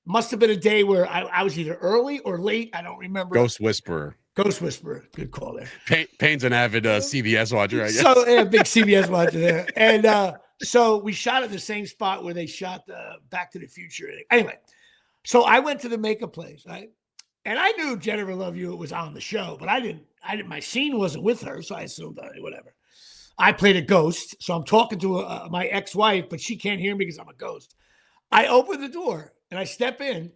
Must have been a day where I was either early or late. I don't remember. Ghost Whisperer. Good call there. Payne's an avid CBS watcher, I guess. So big CBS watcher there. And so we shot at the same spot where they shot Back to the Future. Anyway, so I went to the makeup place, right? And I knew Jennifer Love Hewitt was on the show, but I didn't. My scene wasn't with her, so I assumed whatever. I played a ghost, so I'm talking to my ex-wife, but she can't hear me because I'm a ghost. I open the door. And I step in,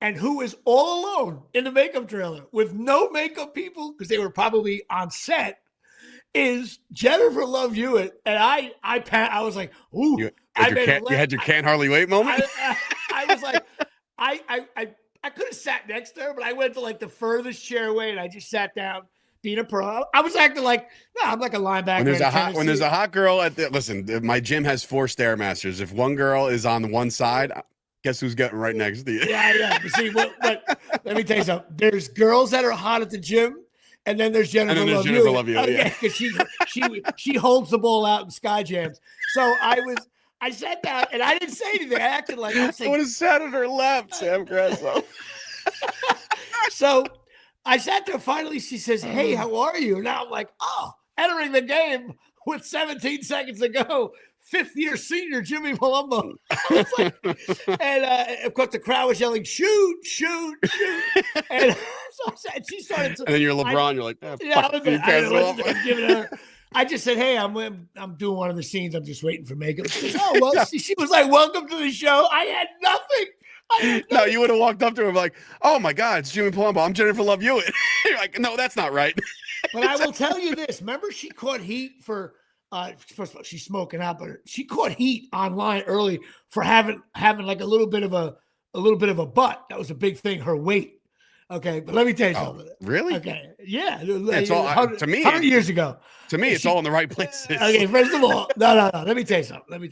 and who is all alone in the makeup trailer with no makeup people because they were probably on set is Jennifer Love Hewitt. And I was like, ooh. You had your can't hardly wait moment? I was like, I could have sat next to her, but I went to like the furthest chair away and I just sat down. Being a pro, I was acting like, no, I'm like a linebacker. When there's a hot girl listen, my gym has 4 Stairmasters. If one girl is on one side, guess who's getting right next to you? Yeah. But see, but let me tell you something. There's girls that are hot at the gym, and then there's Jennifer Love Hewitt. Yeah, because she holds the ball out in sky jams. So I sat down and I didn't say anything. I acted like I would have sat at her left, Sam Grasso. So I sat there. Finally, she says, "Hey, how are you?" And now I'm like, "Oh, entering the game with 17 seconds to go." 5th-year senior Jimmy Palumbo. And of course, the crowd was yelling, shoot. And so she started to. And then you're LeBron, you're like, I just said, hey, I'm doing one of the scenes. I'm just waiting for makeup. She said, oh, well, she was like, welcome to the show. I had nothing. No, you would have walked up to him like, "Oh my God, it's Jimmy Palumbo. I'm Jennifer Love Hewitt." You're like, "No, that's not right." But I will tell you this. Remember, she caught heat for. First of all, she's smoking out, but she caught heat online early for having like a little bit of a butt. That was a big thing. Her weight. Okay, but let me tell you something. Really? Okay, yeah. It's all to me. 100 years ago. To me, it's all in the right places. Okay, first of all, no. Let me tell you something.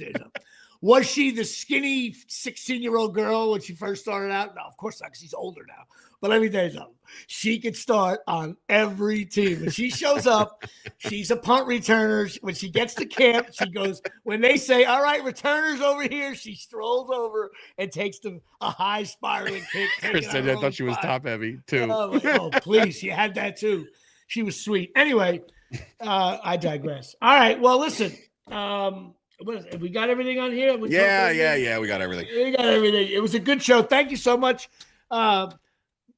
Was she the skinny 16-year-old girl when she first started out? No, of course not, because she's older now. But let me tell you something. She could start on every team. When she shows up, she's a punt returner. When she gets to camp, she goes, when they say, all right, returners over here, she strolls over and takes them a high spiraling kick. Chris said I thought she was top heavy, too. Oh, please. She had that, too. She was sweet. Anyway, I digress. All right. Well, listen. We got everything on here. We got everything. We got everything. It was a good show. Thank you so much.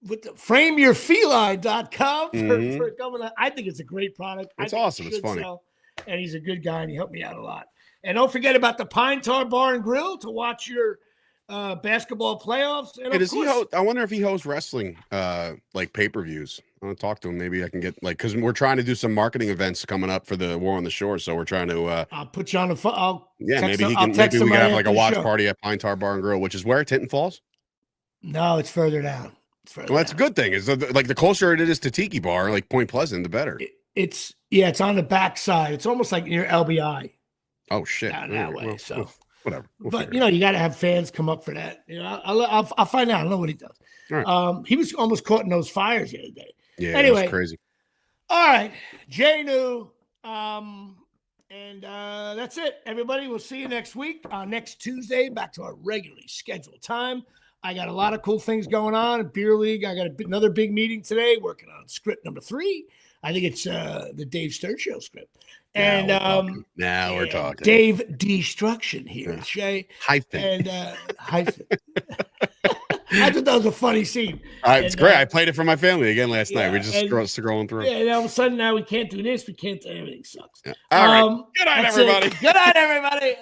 With frameyourfeline.com for coming on. I think it's a great product. It's awesome. It's funny. And he's a good guy, and he helped me out a lot. And don't forget about the Pine Tar Bar and Grill to watch your basketball playoffs. And I wonder if he hosts wrestling like pay-per-views. I want to talk to him. Maybe I can get because we're trying to do some marketing events coming up for the War on the Shore. So we're trying to. I'll put you on the phone. Maybe we can have like a watch party at Pine Tar Bar and Grill, which is where Tinton Falls. No, it's further down. That's a good thing. Is like the closer it is to Tiki Bar, like Point Pleasant, the better. It's on the back side. It's almost like near LBI. Oh shit! Down that way. So whatever. But you got to have fans come up for that. I'll find out. I don't know what he does. Right. He was almost caught in those fires the other day. Yeah. Anyway, it was crazy. All right, Jay New. And that's it, everybody. We'll see you next week, next Tuesday, back to our regularly scheduled time. I got a lot of cool things going on. Beer League. I got another big meeting today, working on script number 3. I think it's the Dave Stern Show script. And now we're talking. Dave Destruction here, Shay. Hyphen. And hyphen. I thought that was a funny scene. It's great. I played it for my family again last night. We just scrolling through. Yeah, and all of a sudden now we can't do this. We can't do everything sucks. Yeah. All right. Good night, everybody. Good night, everybody.